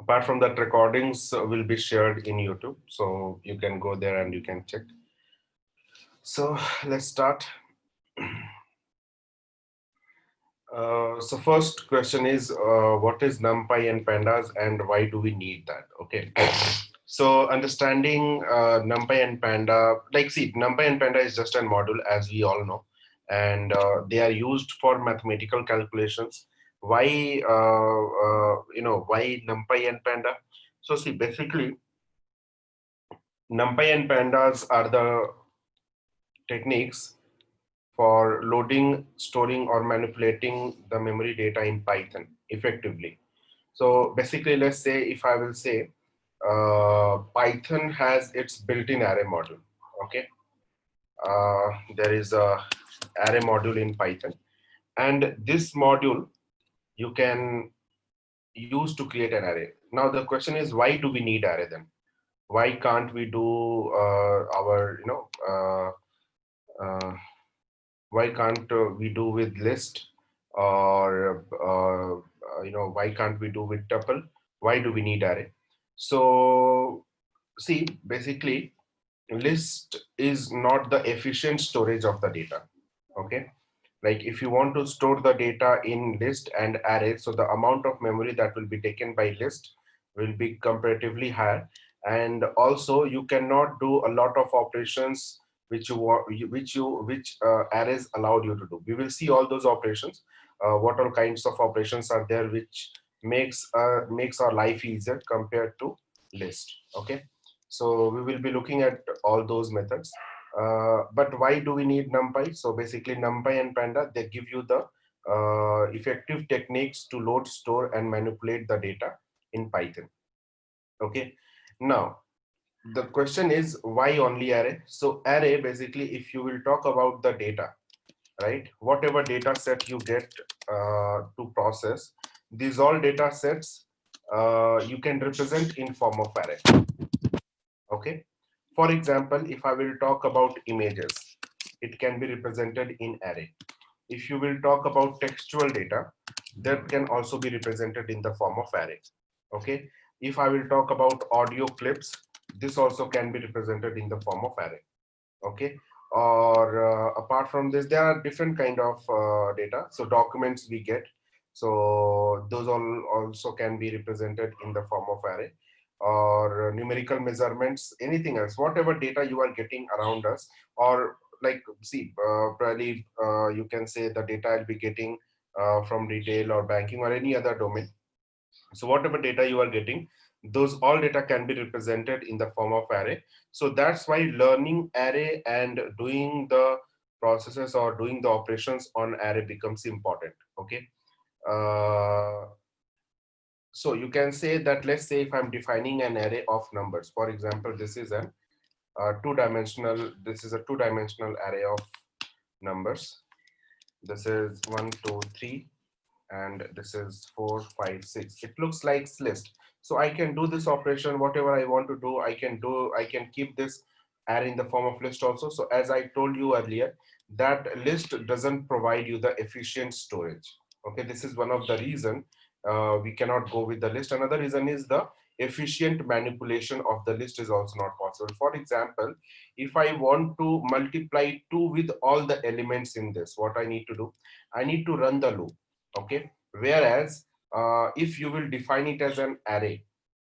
Apart from that, recordings will be shared in YouTube, so you can go there and you can check. So let's start. So first question is, what is NumPy and Pandas and why do we need that? Okay. So understanding NumPy and Panda, like see, NumPy and Panda is just a module as we all know, and they are used for mathematical calculations. Why, why NumPy and Panda? So see, basically, NumPy and Pandas are the techniques for loading, storing, or manipulating the memory data in Python effectively. So basically, let's say if I will say Python has its built-in array module. Okay, there is a array module in Python, and this module you can use to create an array. Now the question is, why do we need array then? Why can't we do our why can't we do with list, or why can't we do with tuple? Why do we need array? So see, basically, list is not the efficient storage of the data. Okay, like if you want to store the data in list and array, so the amount of memory that will be taken by list will be comparatively higher, and also you cannot do a lot of operations which you want, which arrays allowed you to do. We will see all those operations, what all kinds of operations are there which makes our life easier compared to list. Okay, so we will be looking at all those methods. But why do we need NumPy? So basically, NumPy and Panda, they give you the effective techniques to load, store, and manipulate the data in Python. Okay. Now, the question is, why only array? So array, basically, if you will talk about the data, right? Whatever data set you get to process, these all data sets you can represent in form of array. Okay. For example, if I will talk about images, it can be represented in array. If you will talk about textual data, that can also be represented in the form of array. Okay. If I will talk about audio clips, this also can be represented in the form of array. Okay. Or apart from this, there are different kind of data. So documents we get, so those all also can be represented in the form of array, or numerical measurements, anything else, whatever data you are getting around us. Or like see, probably you can say the data I'll be getting from retail or banking or any other domain. So whatever data you are getting, those all data can be represented in the form of array. So that's why learning array and doing the processes or doing the operations on array becomes important. Okay. uh, so you can say that, let's say if I'm defining an array of numbers, for example, this is a two-dimensional array of numbers. This is 1 2 3, and this is 4 5 6. It looks like list. So I can do this operation, whatever I want to do, I can do. I can keep this array in the form of list also. So as I told you earlier, that list doesn't provide you the efficient storage. Okay, this is one of the reason we cannot go with the list. Another reason is the efficient manipulation of the list is also not possible. For example, if I want to multiply 2 with all the elements in this, what I need to do, I need to run the loop. Okay, whereas if you will define it as an array,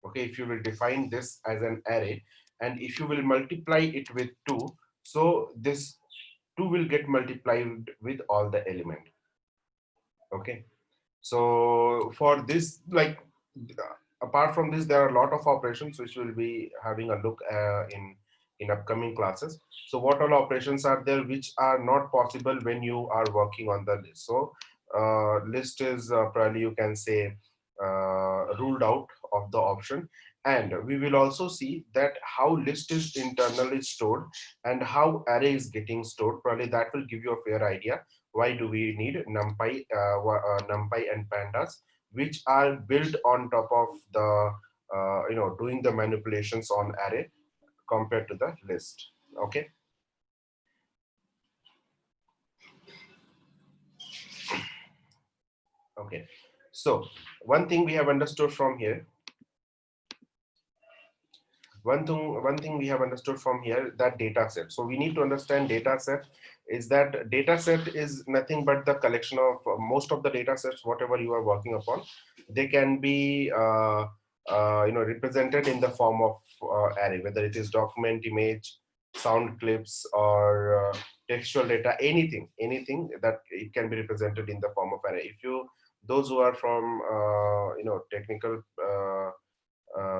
okay, if you will define this as an array, and if you will multiply it with 2, so this 2 will get multiplied with all the element. Okay, so for this, like apart from this, there are a lot of operations which we'll be having a look in upcoming classes. So what all operations are there which are not possible when you are working on the list? So list is probably, you can say, ruled out of the option. And we will also see that how list is internally stored and how array is getting stored. Probably that will give you a fair idea why do we need NumPy and Pandas, which are built on top of the doing the manipulations on array compared to the list. Okay. Okay. So one thing we have understood from here, one thing we have understood from here, that data set. So we need to understand data set is that data set is nothing but the collection of most of the data sets, whatever you are working upon. They can be represented in the form of array, whether it is document, image, sound clips, or textual data, anything that it can be represented in the form of array. If you, those who are from technical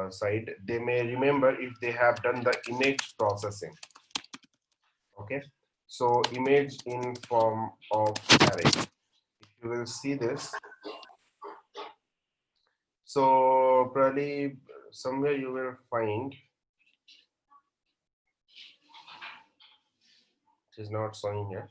side, they may remember if they have done the image processing. Okay, so image in form of array. If you will see this, so probably somewhere you will find it is not showing here.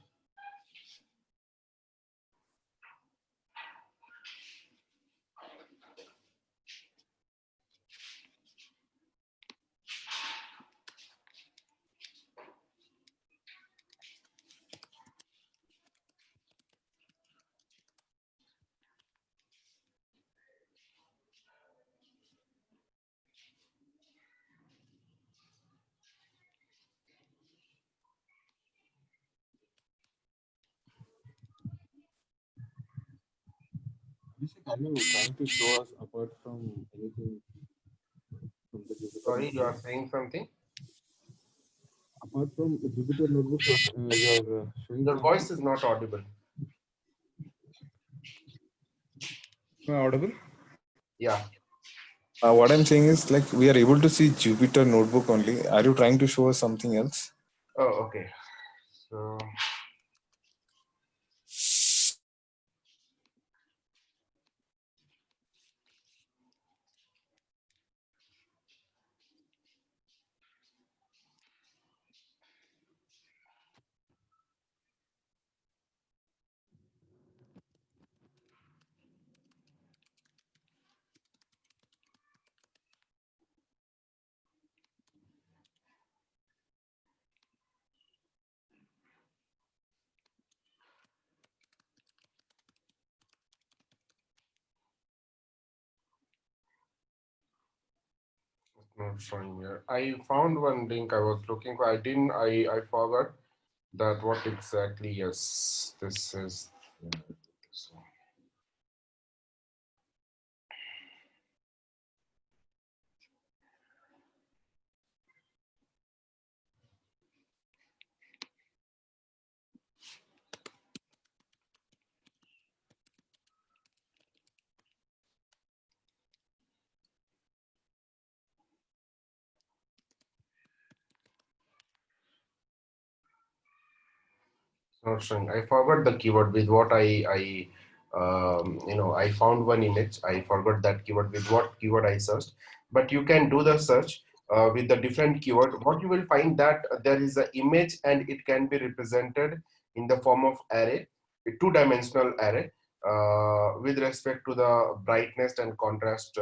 Are you trying to show us apart from anything from the Jupyter Sorry, you are notebook? saying something. Apart from the Jupyter notebook, you are showing Your something. voice is not audible. Am I audible? Yeah. What I'm saying is like we are able to see Jupyter notebook only. Are you trying to show us something else? Oh, okay. So it's not showing here. I found one link I was looking for. I didn't. I forgot that what exactly. Yes, this is. Yeah, so. Not showing. I forgot the keyword with what I found one image. I forgot that keyword with what keyword I searched. But you can do the search with the different keyword. What you will find that there is an image and it can be represented in the form of array, a two-dimensional array with respect to the brightness and contrast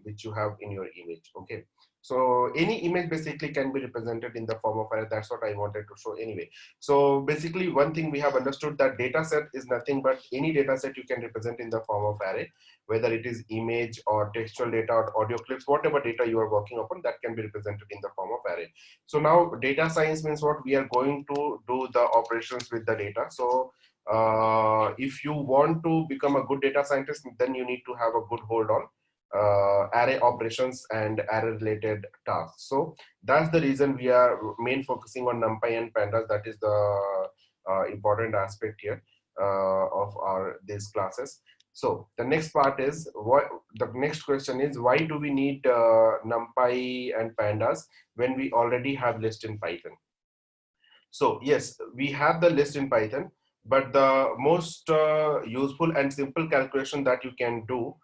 which you have in your image. Okay. So any image basically can be represented in the form of array. That's what I wanted to show anyway. So basically, one thing we have understood that data set is nothing but any data set you can represent in the form of array, whether it is image or textual data or audio clips, whatever data you are working upon, that can be represented in the form of array. So now data science means what? We are going to do the operations with the data. So if you want to become a good data scientist, then you need to have a good hold on array operations and array related tasks. So that's the reason we are main focusing on NumPy and Pandas. That is the important aspect here of our these classes. So the next part is what the next question is, why do we need NumPy and Pandas when we already have list in Python? So yes, we have the list in Python, but the most useful and simple calculation that you can do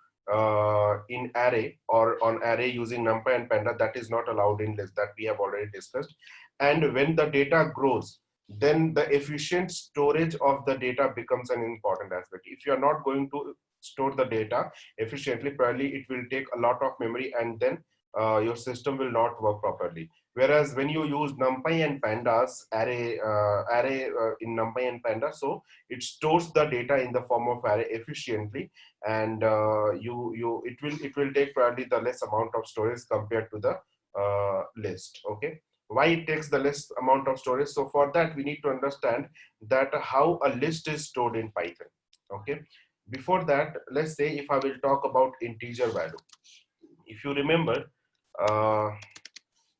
in array or on array using NumPy and Panda, that is not allowed in list, that we have already discussed. And when the data grows, then the efficient storage of the data becomes an important aspect. If you are not going to store the data efficiently, probably it will take a lot of memory, and then your system will not work properly. Whereas when you use NumPy and Pandas array in NumPy and Pandas, so it stores the data in the form of array efficiently, and it will take probably the less amount of storage compared to the list. Okay, why it takes the less amount of storage? So for that we need to understand that how a list is stored in Python. Okay, before that, let's say if I will talk about integer value. If you remember, uh,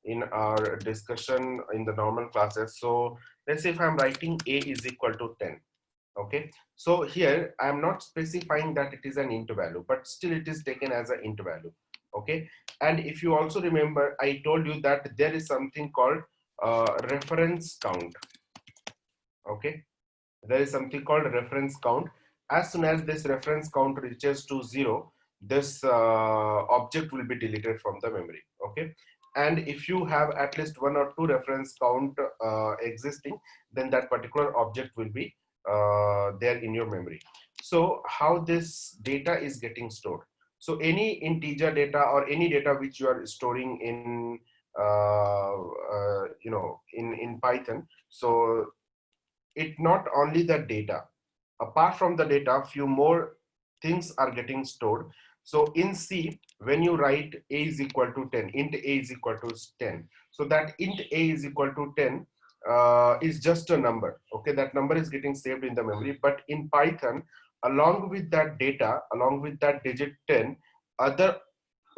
in our discussion in the normal classes, so let's say if I'm writing a is equal to 10. Okay, so here I am not specifying that it is an int value, but still it is taken as an int value. Okay, and if you also remember, I told you that there is something called reference count. Okay, there is something called reference count. As soon as this reference count reaches to 0, this object will be deleted from the memory. Okay, and if you have at least 1 or 2 reference count existing, then that particular object will be there in your memory. So how this data is getting stored? So any integer data or any data which you are storing in in Python, so it not only the data, apart from the data, few more things are getting stored. So in C, when you write a is equal to 10, int a is equal to 10, so that int a is equal to 10 is just a number. Okay, that number is getting saved in the memory. But in Python, along with that data, along with that digit 10, other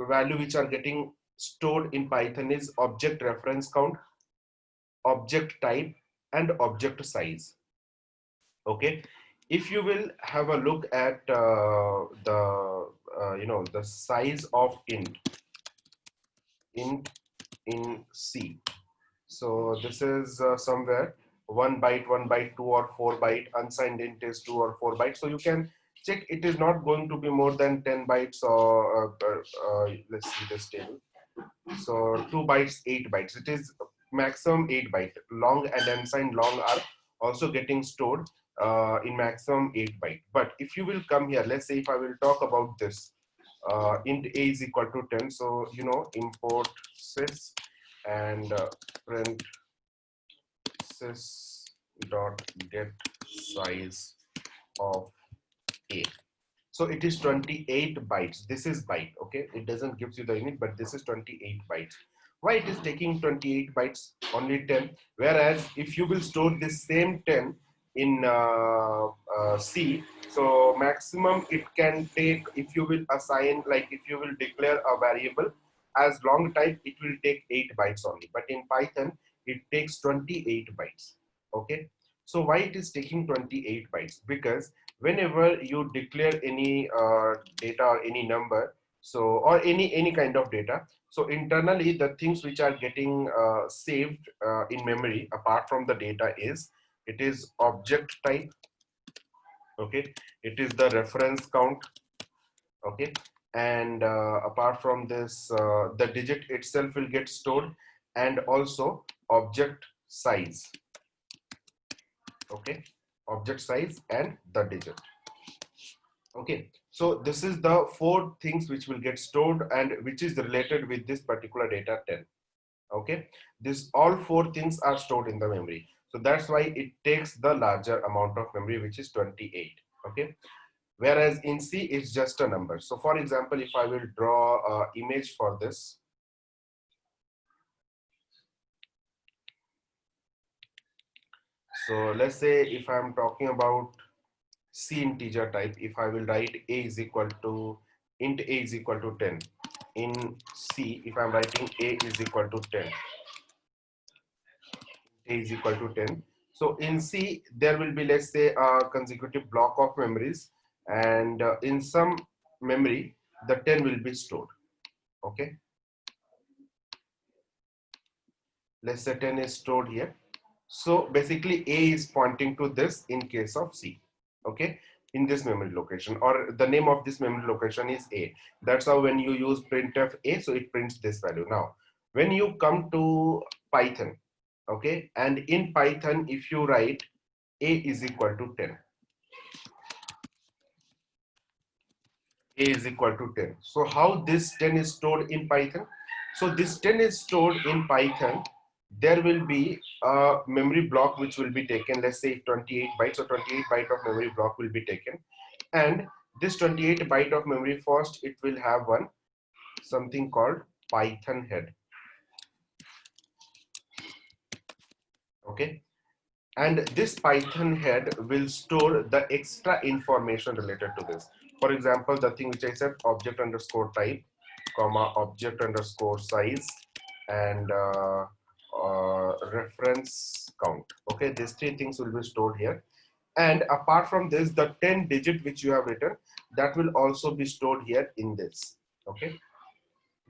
value which are getting stored in Python is object reference count, object type, and object size. Okay, if you will have a look at the size of int in C. So this is somewhere 1 byte, 1 byte, 2 or 4 byte. Unsigned int is 2 or 4 bytes. So you can check it is not going to be more than 10 bytes. Or let's see this table. So 2 bytes, 8 bytes. It is maximum 8 byte. Long and unsigned long are also getting stored in maximum 8 byte. But if you will come here, let's say if I will talk about this, int a is equal to 10. So import sys and print sys dot get size of a. So it is 28 bytes. This is byte. Okay, it doesn't gives you the unit, but this is 28 bytes. Why it is taking 28 bytes? Only 10. Whereas if you will store this same 10 in C, so maximum it can take, if you will assign, like if you will declare a variable as long type, it will take 8 bytes only. But in Python, it takes 28 bytes. Okay, so why it is taking 28 bytes? Because whenever you declare any data or any number, so or any kind of data, so internally the things which are getting saved in memory apart from the data is, it is object type. Okay, it is the reference count. Okay, and apart from this, the digit itself will get stored, and also object size. Okay, object size and the digit. Okay, so this is the 4 things which will get stored and which is related with this particular data 10. Okay, this all 4 things are stored in the memory. So that's why it takes the larger amount of memory, which is 28. Okay, whereas in C it's just a number. So for example, if I will draw an image for this. So let's say if I'm talking about C integer type, if I will write a is equal to int a is equal to 10 in C, if I'm writing a is equal to 10, a is equal to 10. So in C, there will be, let's say, a consecutive block of memories, and in some memory, the 10 will be stored. Okay, let's say 10 is stored here. So basically, A is pointing to this in case of C. Okay, in this memory location, or the name of this memory location is A. That's how when you use printf A, so it prints this value. Now, when you come to Python, okay, and in Python, if you write A is equal to 10, A is equal to 10. So how this 10 is stored in Python? So this 10 is stored in Python. There will be a memory block which will be taken, let's say 28 bytes, so 28 byte of memory block will be taken. And this 28 byte of memory, first it will have one something called Python head. Okay, and this Python head will store the extra information related to this. For example, the thing which I said, object underscore type, comma, object underscore size, and reference count. Okay, these three things will be stored here. And apart from this, the 10 digit which you have written, that will also be stored here in this. Okay,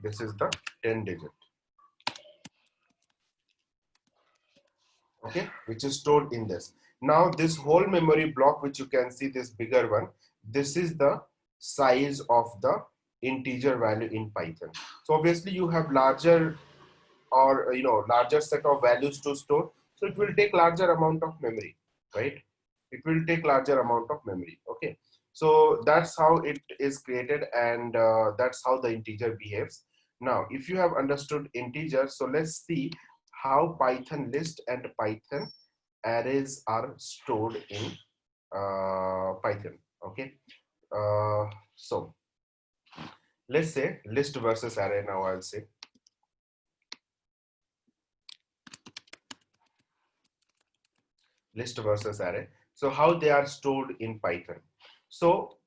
this is the 10 digit. Okay, which is stored in this. Now this whole memory block, which you can see, this bigger one, this is the size of the integer value in Python. So obviously you have larger, or larger set of values to store, so it will take larger amount of memory, right? It will take larger amount of memory. Okay, so that's how it is created, and that's how the integer behaves. Now if you have understood integer, so let's see how Python list and Python arrays are stored in Python. Okay, so let's say list versus array. Now I'll say list versus array. So how they are stored in Python. So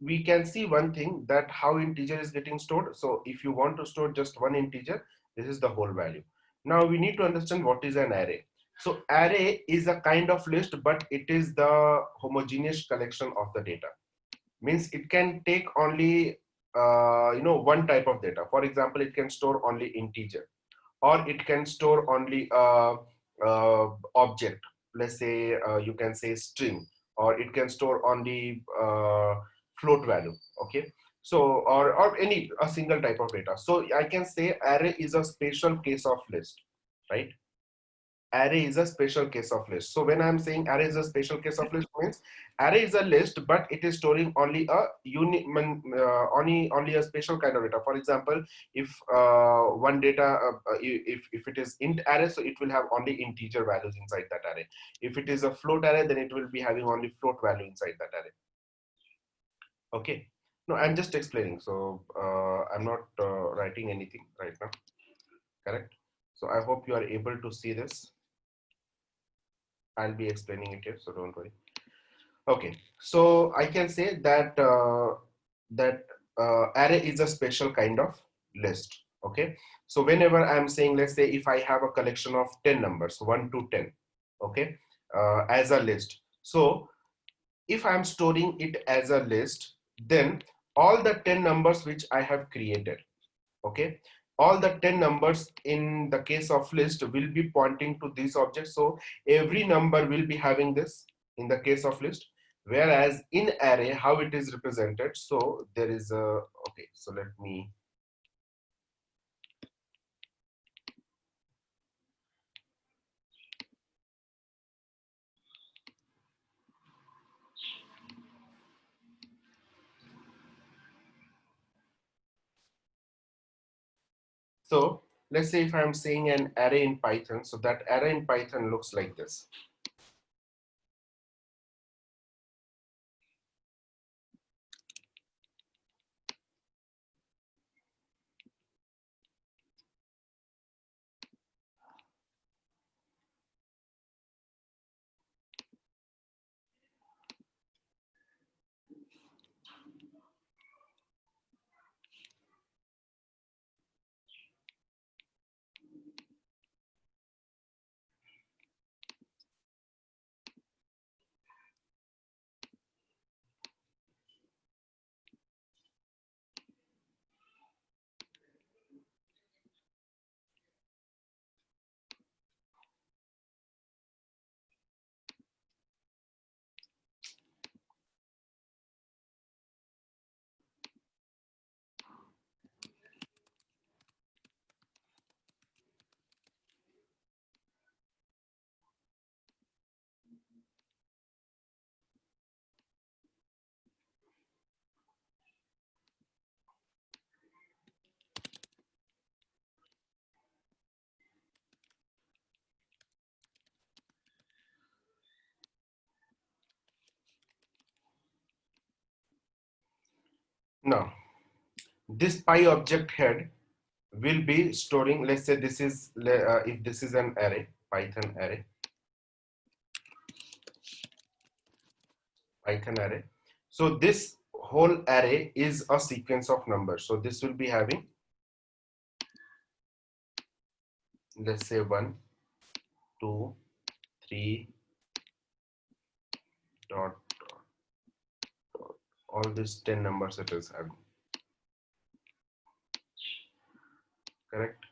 we can see one thing, that how integer is getting stored. So if you want to store just one integer, this is the whole value. Now we need to understand what is an array. So array is a kind of list, but it is the homogeneous collection of the data. Means it can take only one type of data. For example, it can store only integer, or it can store only object. Let's say you can say string, or it can store only float value. Okay, so or any a single type of data. So I can say array is a special case of list, right? Array is a special case of list. So when I'm saying array is a special case of list, means array is a list, but it is storing only a only a special kind of data. For example, if one data, if it is int array, so it will have only integer values inside that array. If it is a float array, then it will be having only float value inside that array. Okay, no, I'm just explaining. So I'm not writing anything right now. Correct. So I hope you are able to see this. I'll be explaining it here, so don't worry. Okay, so I can say that array is a special kind of list. Okay, so whenever I'm saying, let's say if I have a collection of 10 numbers, 1 to 10, okay, as a list. So if I'm storing it as a list, then all the 10 numbers which I have created, okay, all the 10 numbers in the case of list will be pointing to this object. So every number will be having this in the case of list, whereas in array, how it is represented. So there is a, okay, so let me, so let's say if I'm saying an array in Python, so that array in Python looks like this. Now this py object head will be storing, let's say this is if this is an array, Python array, Python array. So this whole array is a sequence of numbers. So this will be having, let's say 1, 2, 3, dot, dot, all these 10 numbers it is having, correct?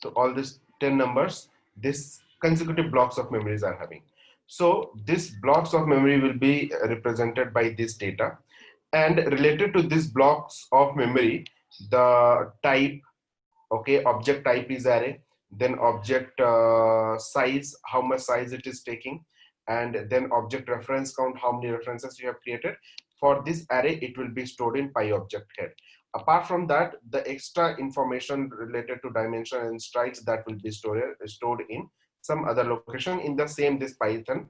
So all these 10 numbers, this consecutive blocks of memories are having. So these blocks of memory will be represented by this data, and related to these blocks of memory, the type, okay, object type is array, then object size, how much size it is taking, and then object reference count, how many references you have created. For this array, it will be stored in PyObject head. Apart from that, the extra information related to dimension and strides, that will be stored in some other location in the same this Python.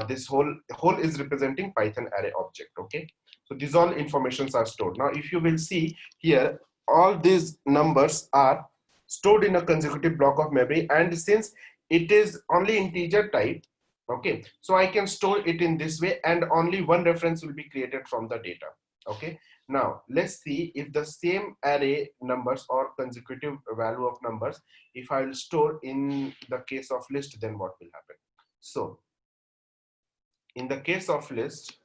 This whole is representing Python array object. Okay, so these all informations are stored. Now if you will see here, all these numbers are stored in a consecutive block of memory, and since it is only integer type, okay, so I can store it in this way, and only one reference will be created from the data. Okay, now let's see if the same array numbers or consecutive value of numbers, if I will store in the case of list, then what will happen. So in the case of list,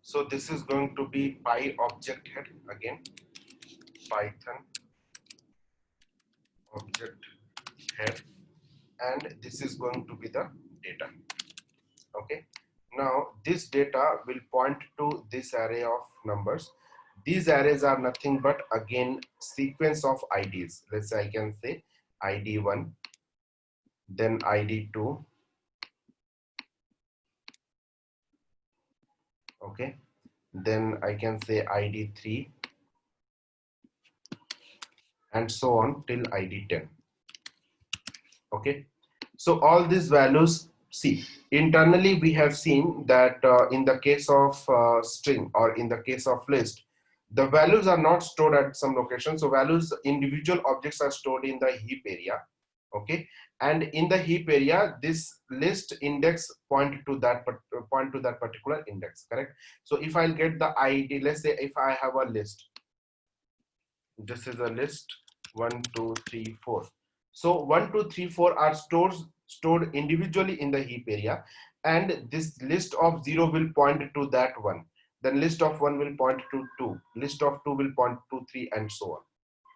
so this is going to be py object head again, Python object head, and this is going to be the data. Okay, now this data will point to this array of numbers. These arrays are nothing but again sequence of IDs. Let's say I can say ID1, then ID2, okay, then I can say ID3, and so on till ID10. Okay, so all these values, see, internally we have seen that in the case of string or in the case of list, the values are not stored at some location. So values, individual objects are stored in the heap area. Okay, and in the heap area, this list index point to that particular index, correct? So if I'll get the ID, let's say if I have a list, this is a list 1 2 3 4. So 1 2 3 4 are stored individually in the heap area, and this list of 0 will point to that one, then list of 1 will point to 2, list of 2 will point to 3, and so on,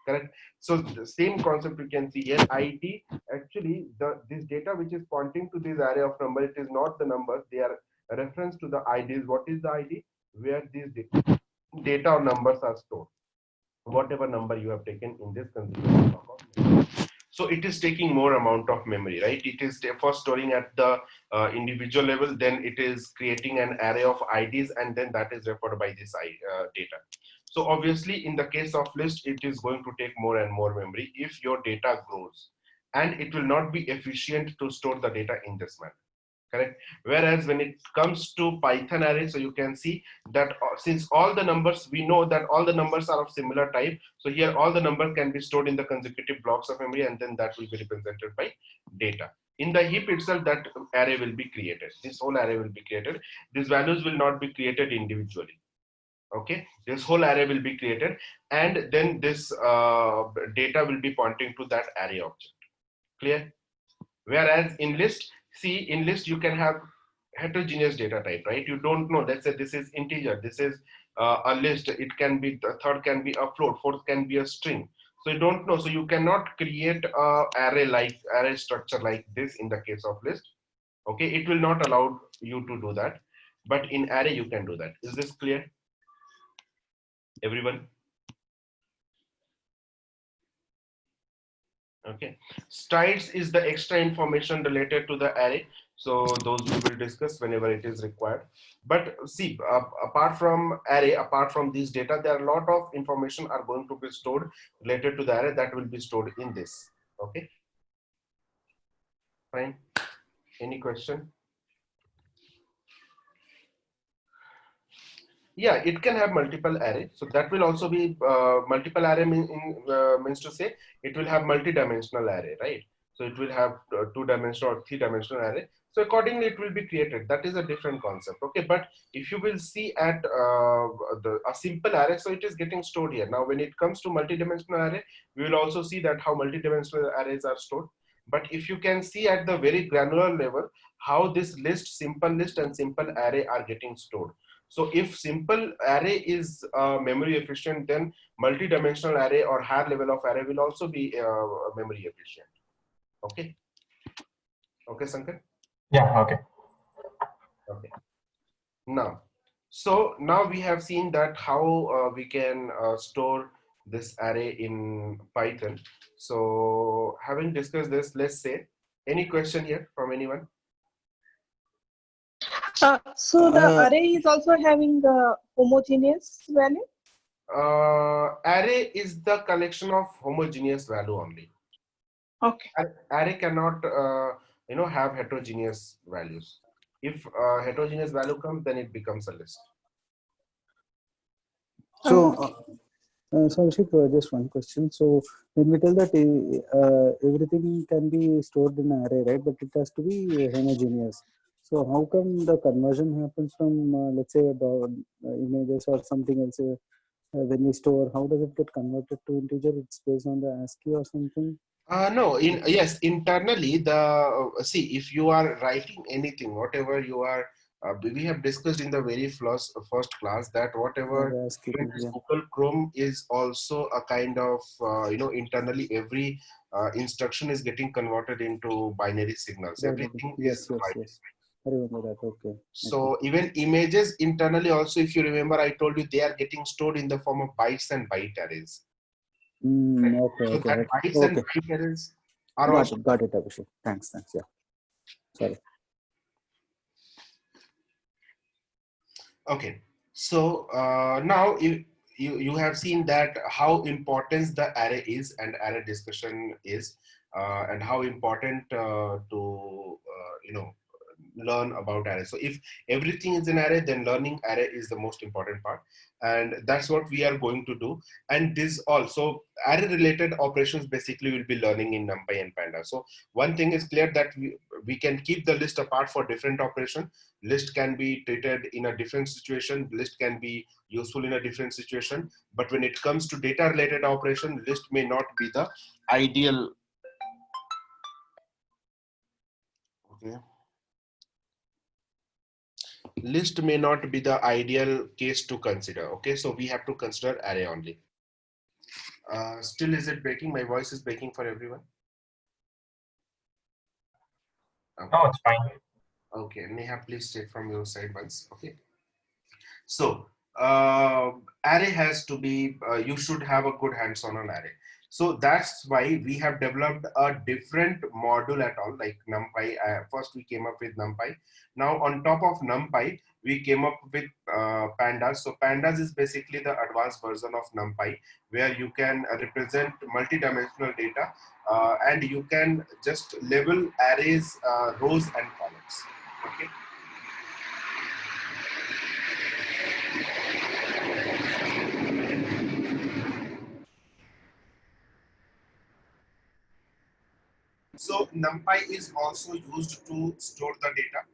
correct? So the same concept you can see here. ID, actually this data which is pointing to this array of number, it is not the numbers, they are a reference to the IDs. What is the ID? Where these data or numbers are stored, whatever number you have taken in this consecutive block of memory. So it is taking more amount of memory, right? It is first storing at the individual level, then it is creating an array of IDs, and then that is referred by this data. So obviously in the case of list, it is going to take more and more memory if your data grows, and it will not be efficient to store the data in this manner, correct? Whereas when it comes to Python array, so you can see that since all the numbers, we know that all the numbers are of similar type, so here all the numbers can be stored in the consecutive blocks of memory, and then that will be represented by data. In the heap itself, that array will be created, this whole array will be created. These values will not be created individually. Okay, this whole array will be created, and then this data will be pointing to that array object. Clear? Whereas in list, see, in list you can have heterogeneous data type, right? You don't know. Let's say this is integer, this is a list. It can be, the third can be a float, fourth can be a string. So you don't know. So you cannot create a array structure like this in the case of list. Okay, it will not allow you to do that. But in array you can do that. Is this clear, everyone? Okay, strides is the extra information related to the array, so those we will discuss whenever it is required. But see, apart from array, apart from these data, there are a lot of information are going to be stored related to the array that will be stored in this. Okay, fine. Any question? Yeah, it can have multiple array, so that will also be multiple array means to say it will have multi-dimensional array, right? So it will have two-dimensional or three-dimensional array, so accordingly it will be created. That is a different concept. Okay, but if you will see at a simple array, so it is getting stored here. Now when it comes to multi-dimensional array, we will also see that how multi-dimensional arrays are stored. But if you can see at the very granular level how this list, simple list and simple array are getting stored. So if simple array is memory efficient, then multi-dimensional array or higher level of array will also be memory efficient. Okay. Okay, Sankar? Yeah, okay. Okay. Now, so now we have seen that how we can store this array in Python. So having discussed this, let's say, any question here from anyone? So the array is also having the homogeneous value? Array is the collection of homogeneous value only. Okay. Array cannot have heterogeneous values. If heterogeneous value comes, then it becomes a list. So, Abhishek, just one question. So, when we tell that everything can be stored in an array, right? But it has to be homogeneous. So, how come the conversion happens from, let's say, images or something else? When we store, how does it get converted to integer? It's based on the ASCII or something. No, yes, internally see, if you are writing anything, whatever you are, we have discussed in the very first class that whatever The ASCII even thing, this yeah. Google Chrome is also a kind of internally every instruction is getting converted into binary signals. Everything is Yes, yes, binary. yes. I remember that. Okay. So even images internally also, if you remember, I told you they are getting stored in the form of bytes and byte arrays. Okay, So okay, that okay. bytes and Okay. byte arrays are also Got it, Abhishek. Thanks. Yeah. Sorry. okay. So now you have seen that how important the array is and array discussion is, and how important to learn about array. So if everything is an array, then learning array is the most important part, and that's what we are going to do. And this also array related operations basically will be learning in NumPy and Panda. So one thing is clear that we can keep the list apart for different operation. List can be treated in a different situation, list can be useful in a different situation, but when it comes to data related operation, list may not be the ideal. Okay, list may not be the ideal case to consider. Okay, so we have to consider array only. Still, is it breaking? My voice is breaking for everyone. Okay. No, it's fine. Okay, Neha, please take from your side once. Okay. So array has to be, you should have a good hands-on on array. So that's why we have developed a different module at all, like NumPy. First we came up with NumPy. Now on top of NumPy, we came up with Pandas. So Pandas is basically the advanced version of NumPy, where you can represent multi-dimensional data and you can just label arrays, rows and columns. Okay. So NumPy is also used to store the data.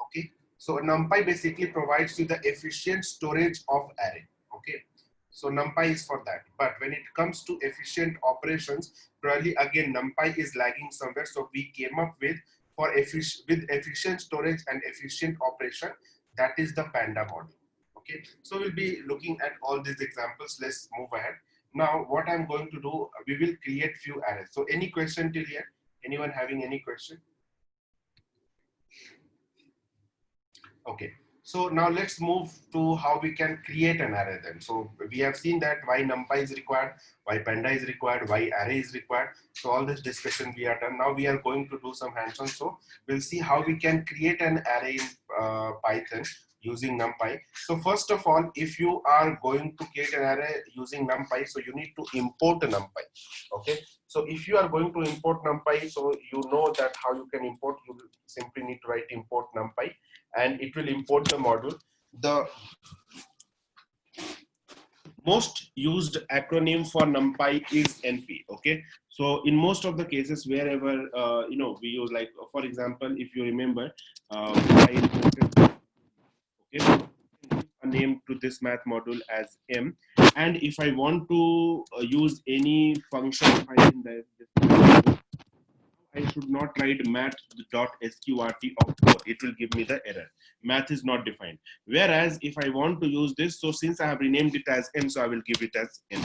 Okay, So NumPy basically provides you the efficient storage of array. Okay. So NumPy is for that. But when it comes to efficient operations, probably again NumPy is lagging somewhere. So we came up with efficient storage and efficient operation, that is the Panda model. Okay. So we'll be looking at all these examples. Let's move ahead. Now what I'm going to do, we will create few arrays. So any question till here? Anyone having any question? Okay, so now let's move to how we can create an array then. So we have seen that why NumPy is required, why Panda is required, why array is required. So all this discussion we are done. Now we are going to do some hands-on. So we'll see how we can create an array in Python using NumPy. So first of all, if you are going to create an array using NumPy, so you need to import NumPy. Okay, so if you are going to import NumPy, so you know that how you can import. You simply need to write import NumPy, and it will import the module. The most used acronym for NumPy is NP. Okay, so in most of the cases, wherever we use, like for example, if you remember, I imported, okay, a name to this math module as M, and if I want to use any function file in the I should not write math.sqrt of 4. It will give me the error. Math is not defined. Whereas if I want to use this, so since I have renamed it as M, so I will give it as M.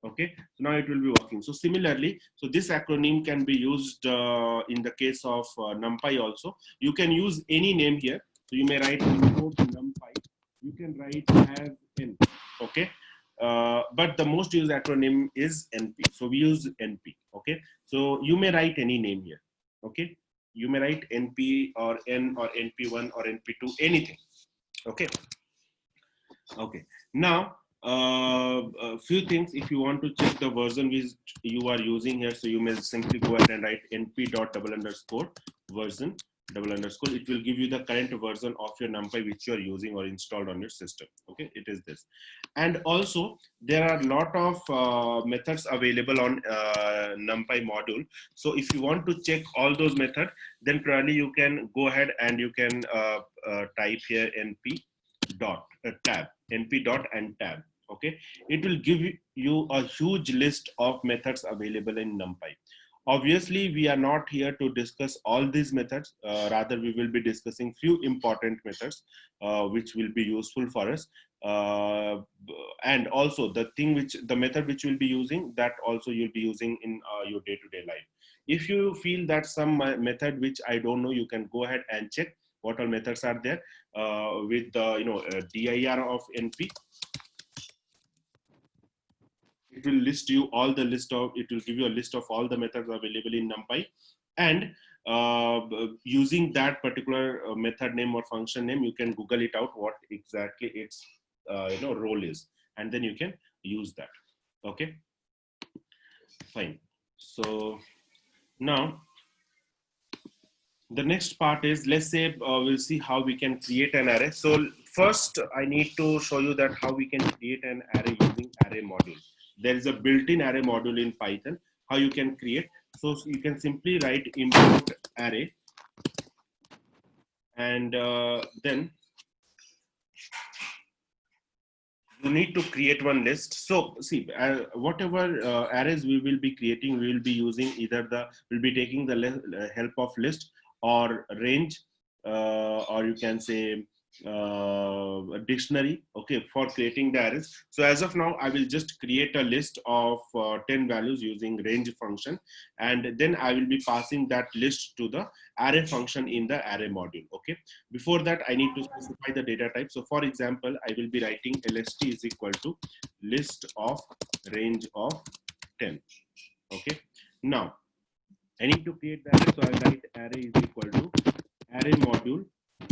Okay, so now it will be working. So similarly, so this acronym can be used in the case of NumPy also. You can use any name here. So you may write import NumPy. You can write as N. Okay. But the most used acronym is NP. So we use NP. Okay. So you may write any name here. Okay. You may write NP or N or NP1 or NP2, anything. Okay. Okay. Now, a few things. If you want to check the version which you are using here, so you may simply go ahead and write np._version. It will give you the current version of your NumPy which you are using or installed on your system. Okay, it is this. And also there are a lot of methods available on NumPy module. So if you want to check all those methods, then probably you can go ahead and you can type here np dot tab, np dot and tab. Okay, it will give you a huge list of methods available in NumPy. Obviously, we are not here to discuss all these methods. Rather, we will be discussing few important methods which will be useful for us. And also the method which you'll be using, that also you'll be using in your day-to-day life. If you feel that some method which I don't know, you can go ahead and check what all methods are there with the dir of np. It will list you all the list of, it will give you a list of all the methods available in NumPy, and using that particular method name or function name, you can Google it out what exactly its role is, and then you can use that. Okay, fine. So now the next part is, let's say we'll see how we can create an array. So first I need to show you that how we can create an array using array module. There is a built-in array module in Python, how you can create. So you can simply write import array, and then you need to create one list. So see, whatever arrays we will be creating, we will be using either we'll be taking the help of list or range, or you can say a dictionary, okay, for creating the arrays. So as of now, I will just create a list of 10 values using range function, and then I will be passing that list to the array function in the array module. Okay, before that I need to specify the data type. So for example, I will be writing lst is equal to list of range of 10. Okay, now I need to create the array, so I write array is equal to array module.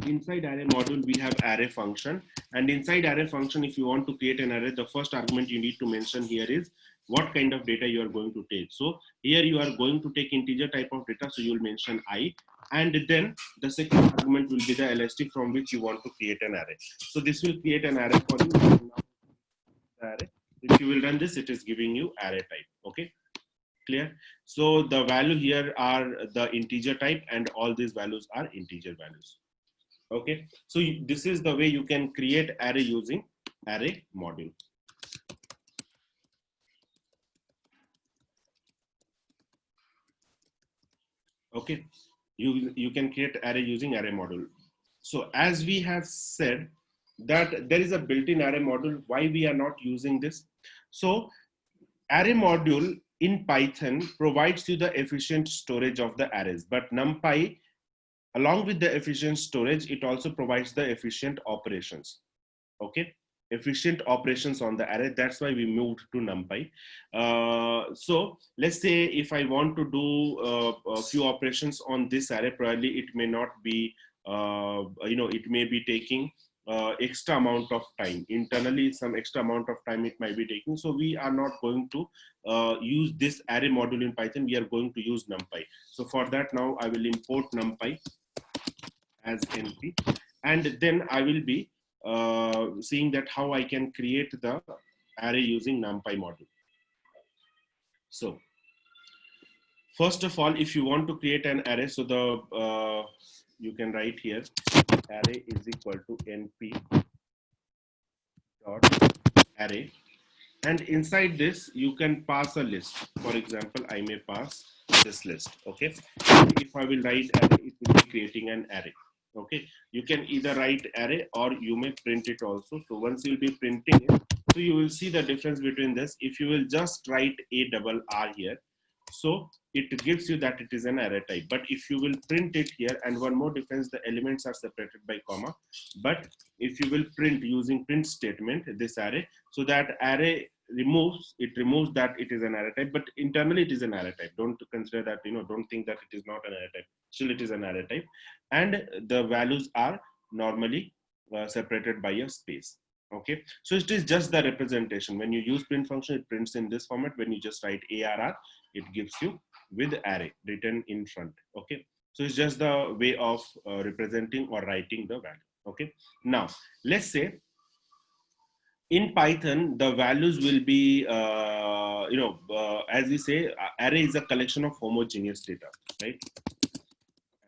Inside array module, we have array function, and inside array function, if you want to create an array, the first argument you need to mention here is what kind of data you are going to take. So here you are going to take integer type of data, so you will mention I, and then the second argument will be the LST from which you want to create an array. So this will create an array for you. Array. If you will run this, it is giving you array type. Okay, clear? So the value here are the integer type, and all these values are integer values. Okay, so this is the way you can create array using array module. Okay, you can create array using array module. So as we have said that there is a built-in array module, why we are not using this? So array module in Python provides you the efficient storage of the arrays, but NumPy, along with the efficient storage, it also provides the efficient operations. Okay, efficient operations on the array. That's why we moved to NumPy. So let's say if I want to do a few operations on this array, probably it may not be, it may be taking extra amount of time. Internally, some extra amount of time it might be taking. So we are not going to use this array module in Python. We are going to use NumPy. So for that, now I will import NumPy as np, and then I will be seeing that how I can create the array using NumPy module. So first of all, if you want to create an array, so the you can write here array is equal to np dot array, and inside this you can pass a list. For example, I may pass this list. Okay, and if I will write array, it will be creating an array. Okay, you can either write array or you may print it also. So once you'll be printing it, so you will see the difference between this. If you will just write ARR here, so it gives you that it is an array type. But if you will print it here, and one more difference, the elements are separated by comma. But if you will print using print statement this array, so that array removes that it is an array type, but internally it is an array type. Don't consider that, don't think that it is not an array type. Still it is an array type, and the values are normally separated by a space. Okay, so it is just the representation. When you use print function, it prints in this format. When you just write ARR, it gives you with array written in front. Okay, so it's just the way of representing or writing the value. Okay, now let's say in Python, the values will be, as we say, array is a collection of homogeneous data, right?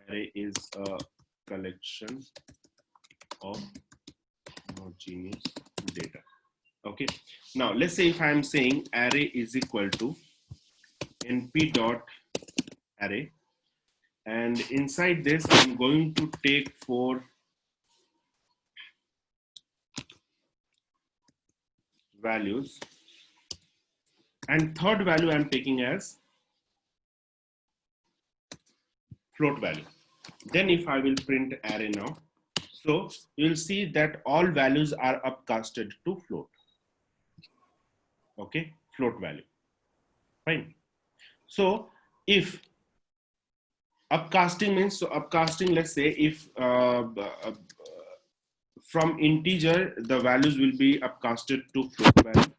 Array is a collection of homogeneous data. Okay. Now, let's say if I am saying array is equal to np dot array, and inside this, I'm going to take 4 values, and third value I'm taking as float value. Then if I will print array now, so you'll see that all values are upcasted to float. Okay, float value. Fine. So if upcasting means, so upcasting, let's say if from integer the values will be upcasted to float value.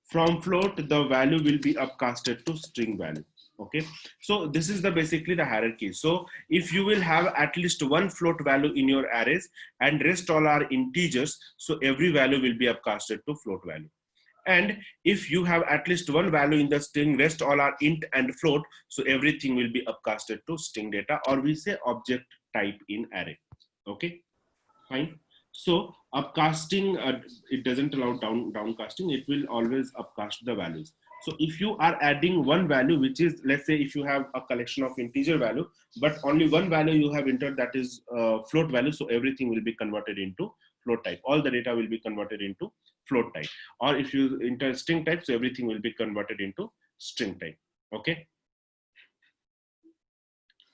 From float the value will be upcasted to string value. Okay, so this is the basically the hierarchy. So if you will have at least one float value in your arrays and rest all are integers, so every value will be upcasted to float value. And if you have at least one value in the string, rest all are int and float, so everything will be upcasted to string data, or we say object type in array. Okay, fine. So upcasting, it doesn't allow downcasting. It will always upcast the values. So if you are adding one value, which is, let's say if you have a collection of integer value, but only one value you have entered, that is float value, so everything will be converted into float type. All the data will be converted into float type. Or if you enter string type, so everything will be converted into string type. Okay,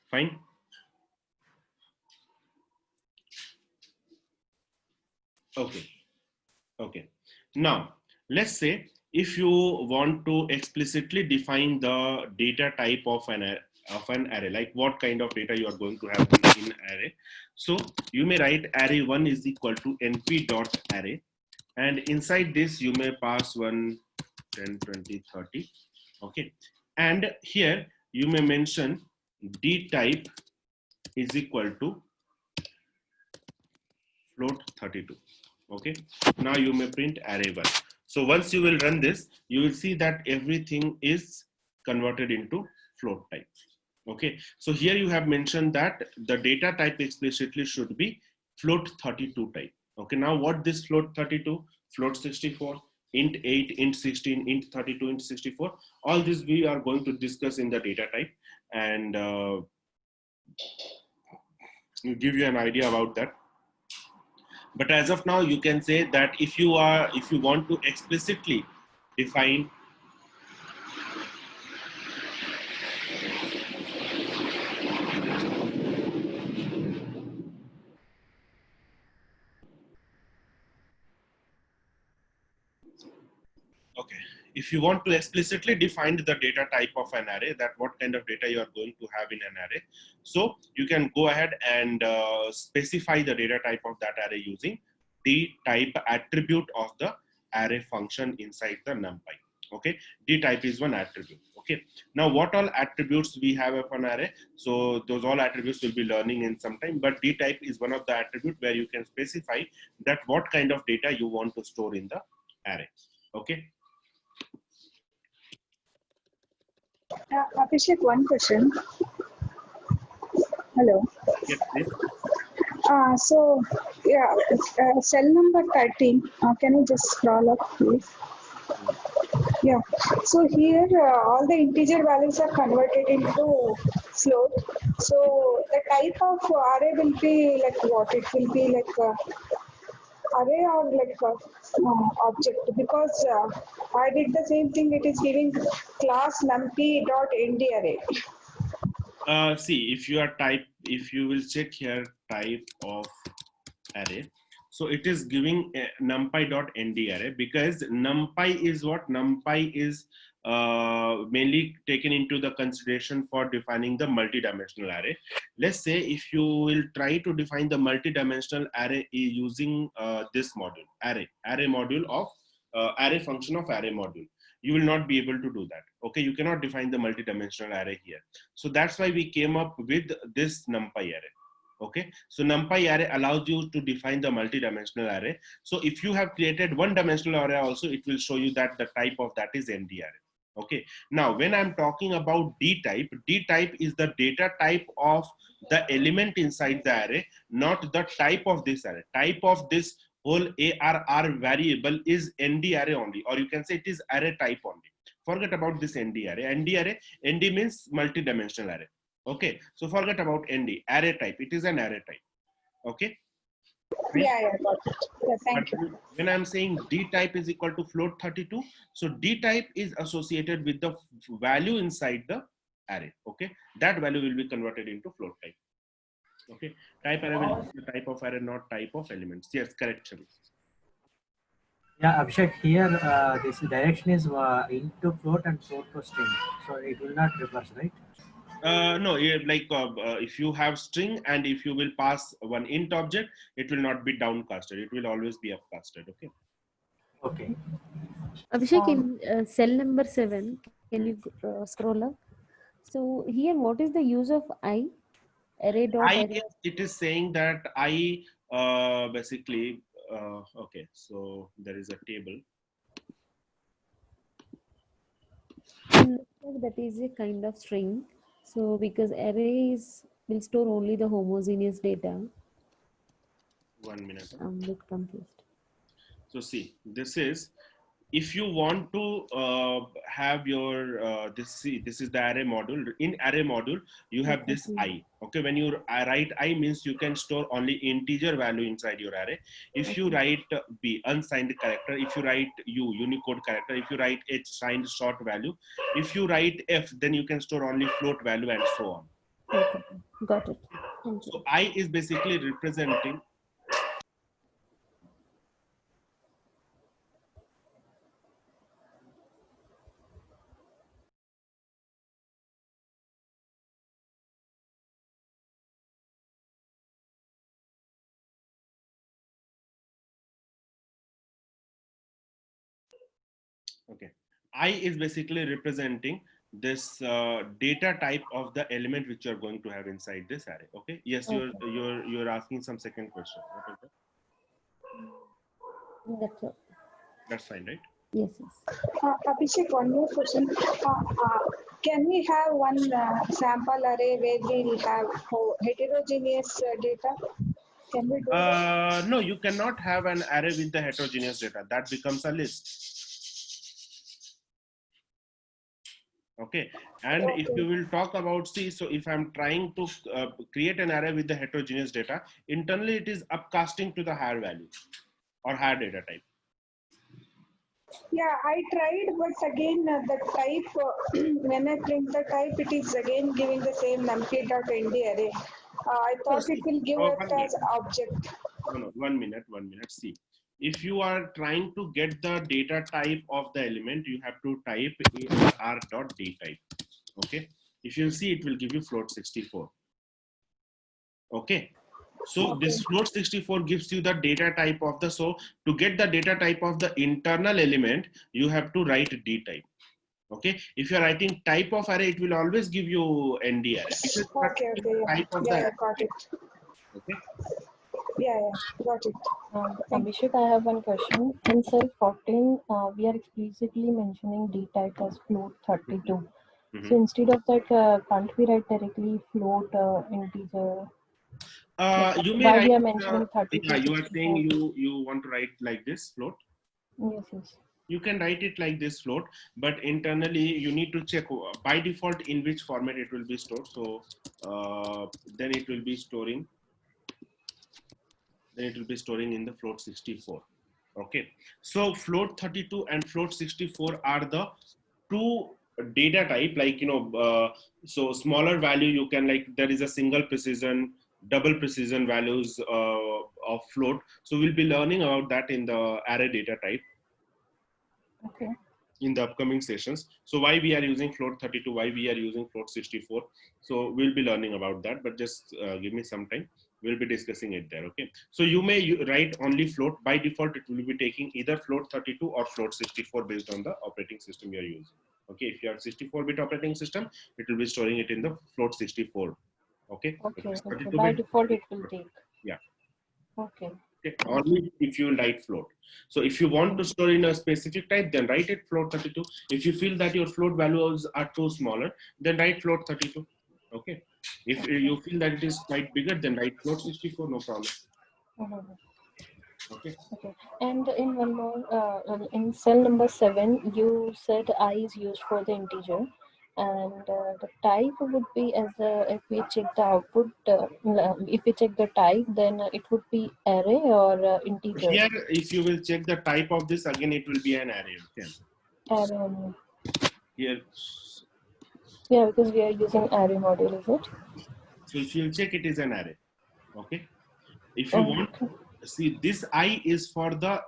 fine. Okay, okay. Now let's say if you want to explicitly define the data type of an array, like what kind of data you are going to have in array. So you may write array1 is equal to np dot array, and inside this you may pass 1, 10, 20, 30. Okay, and here you may mention d type is equal to float 32. Okay, now you may print array1. So once you will run this, you will see that everything is converted into float type. Okay, so here you have mentioned that the data type explicitly should be float 32 type. Okay, now what this float 32, float 64, int 8, int 16, int 32, int 64, all this we are going to discuss in the data type, and give you an idea about that. But as of now, you can say that if you want to explicitly define okay, if you want to explicitly define the data type of an array, that what kind of data you are going to have in an array, so you can go ahead and specify the data type of that array using the type attribute of the array function inside the NumPy. Okay, d type is one attribute. Okay, now what all attributes we have of an array? So those all attributes will be learning in some time, but d type is one of the attribute where you can specify that what kind of data you want to store in the array. Okay. Abhishek, one question. Hello. Yes, please. So, yeah, cell number 13. Can you just scroll up, please? Yeah. So here, all the integer values are converted into float. So the type of array will be like what? It will be like array or like object, because I did the same thing. It is giving class numpy.nd array. See, if you will check here type of array, so it is giving numpy.nd array, because numpy is what? Numpy is mainly taken into the consideration for defining the multidimensional array. Let's say if you will try to define the multidimensional array using this module, array module of array function of array module, you will not be able to do that. Okay, you cannot define the multidimensional array here. So that's why we came up with this numpy array. Okay, so numpy array allows you to define the multidimensional array. So if you have created one dimensional array also, it will show you that the type of that is ND array. Okay, now when I'm talking about d type is the data type of the element inside the array, not the type of this array. Type of this whole ARR variable is ND array only, or you can say it is array type only. Forget about this ND array. ND means multidimensional array. Okay, so forget about ND, array type. It is an array type. Okay. Yeah, got it. Yeah, thank you. When I'm saying d type is equal to float 32, so d type is associated with the value inside the array. Okay, that value will be converted into float type. Okay, type array will be the type of array, not type of elements. Yes, correct, Shabi. Yeah, Abhishek, here this direction is into float and float to string, so it will not reverse, right? No, like if you have string and if you will pass one int object, it will not be downcasted. It will always be upcasted. Okay. Okay. Abhishek, in cell number 7, can you scroll up? So here, what is the use of I? Array dot array. It is saying that I basically, okay, so there is a table. That is a kind of string. So because arrays will store only the homogeneous data. 1 minute. I'm a bit confused. So see, this is, if you want to have your this is the array module. In array module you have this I. Okay, when you write I means you can store only integer value inside your array. If you write B, unsigned character, if you write U, Unicode character, if you write H, signed short value, if you write F, then you can store only float value and so on. Okay, got it. Thank you. So I is basically representing okay. I is basically representing this data type of the element which you are going to have inside this array. Okay. Yes, Okay. you're asking some second question. What is that? That's all. That's fine, right? Yes, yes. Abhishek, one more question. Can we have one sample array where we will have heterogeneous data? Can we do that? No, you cannot have an array with the heterogeneous data. That becomes a list. Okay, and if Okay. you will talk about C, so if I'm trying to create an array with the heterogeneous data, internally it is upcasting to the higher value or higher data type. Yeah, I tried, but again, the type, when I print the type, it is again giving the same numpy.nd array. I So thought it see, will give one it minute. as object. No, 1 minute, 1 minute. See, if you are trying to get the data type of the element, you have to type ar.dtype. Okay. If you see, it will give you float 64. Okay. So Okay. this float 64 gives you the data type of the, so to get the data type of the internal element, you have to write D type. Okay. If you're writing type of array, it will always give you ND array. Because Okay, okay, yeah. type of the Yeah, array. got it. Okay. Yeah, got it. Thank Abhishek, I have one question. In cell 14, we are explicitly mentioning D type as float 32. Mhm. So instead of that, can't we write directly float integer? You may Why write, we are mentioning 32, yeah, you are saying 64? you want to write like this float. Yes, yes. You can write it like this float, but internally you need to check by default in which format it will be stored. So then it will be storing, in the float 64. Okay, so float 32 and float 64 are the two data type, like, so smaller value you can, like, there is a single precision, double precision values of float. So we'll be learning about that in the array data type Okay. in the upcoming sessions. So why we are using float 32, why we are using float 64. So we'll be learning about that, but just give me some time. We'll be discussing it there. Okay. So you may write only float. By default, it will be taking either float 32 or float 64 based on the operating system you are using. Okay. If you have 64-bit operating system, it will be storing it in the float 64. Okay. Okay. Okay. 32-bit. By default, it will take. Yeah. Okay. Okay. Only if you write float. So if you want to store in a specific type, then write it float 32. If you feel that your float values are too smaller, then write float 32. Okay. If you feel that it is quite bigger, then write float 64, no problem. Okay. Okay. And in one more, in cell number 7, you said I is used for the integer, and the type would be as if we check the output, if we check the type, then it would be array or integer. Here, if you will check the type of this, again, it will be an array. Okay. Array only. Here. Yeah, because we are using array module, is it? So if you check, it is an array. Okay. If you want, see, this I is for the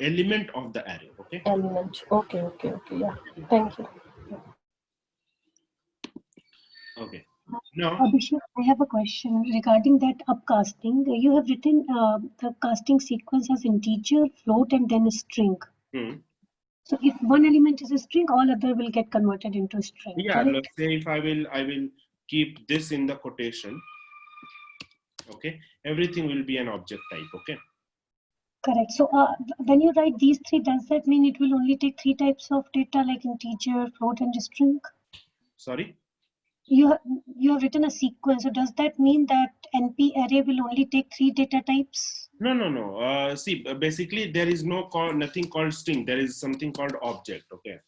element of the array. Okay. Element. Okay, okay, okay. Yeah. Thank you. Okay. Now, Abhishek, I have a question regarding that upcasting. You have written the casting sequence as integer, float, and then a string. So if one element is a string, all other will get converted into a string. yeah, Correct? let's say if I will keep this in the quotation. Okay, everything will be an object type. Okay. Correct. So when you write these three, does that mean it will only take three types of data, like integer, float, and string? Sorry. You have written a sequence. So does that mean that NP array will only take three data types? No. See, basically there is nothing called string. There is something called object. Okay.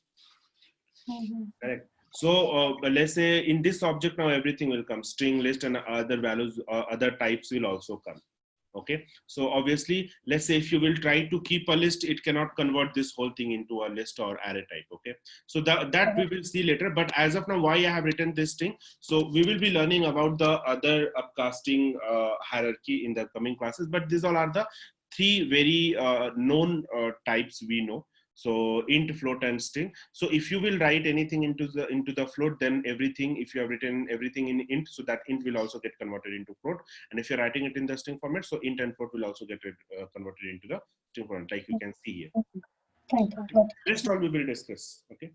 Correct. So let's say in this object now everything will come, string, list, and other values, other types will also come. Okay. So obviously, let's say if you will try to keep a list, it cannot convert this whole thing into a list or array type. Okay. So that we will see later. But as of now, why I have written this thing. So we will be learning about the other upcasting hierarchy in the coming classes. But these all are the three very known types we know. So int, float, and string. So if you will write anything into the float, then everything, if you have written everything in int, so that int will also get converted into float. And if you're writing it in the string format, so int and float will also get converted into the string format, like you can see here. Thank you. Rest all we will discuss. Okay.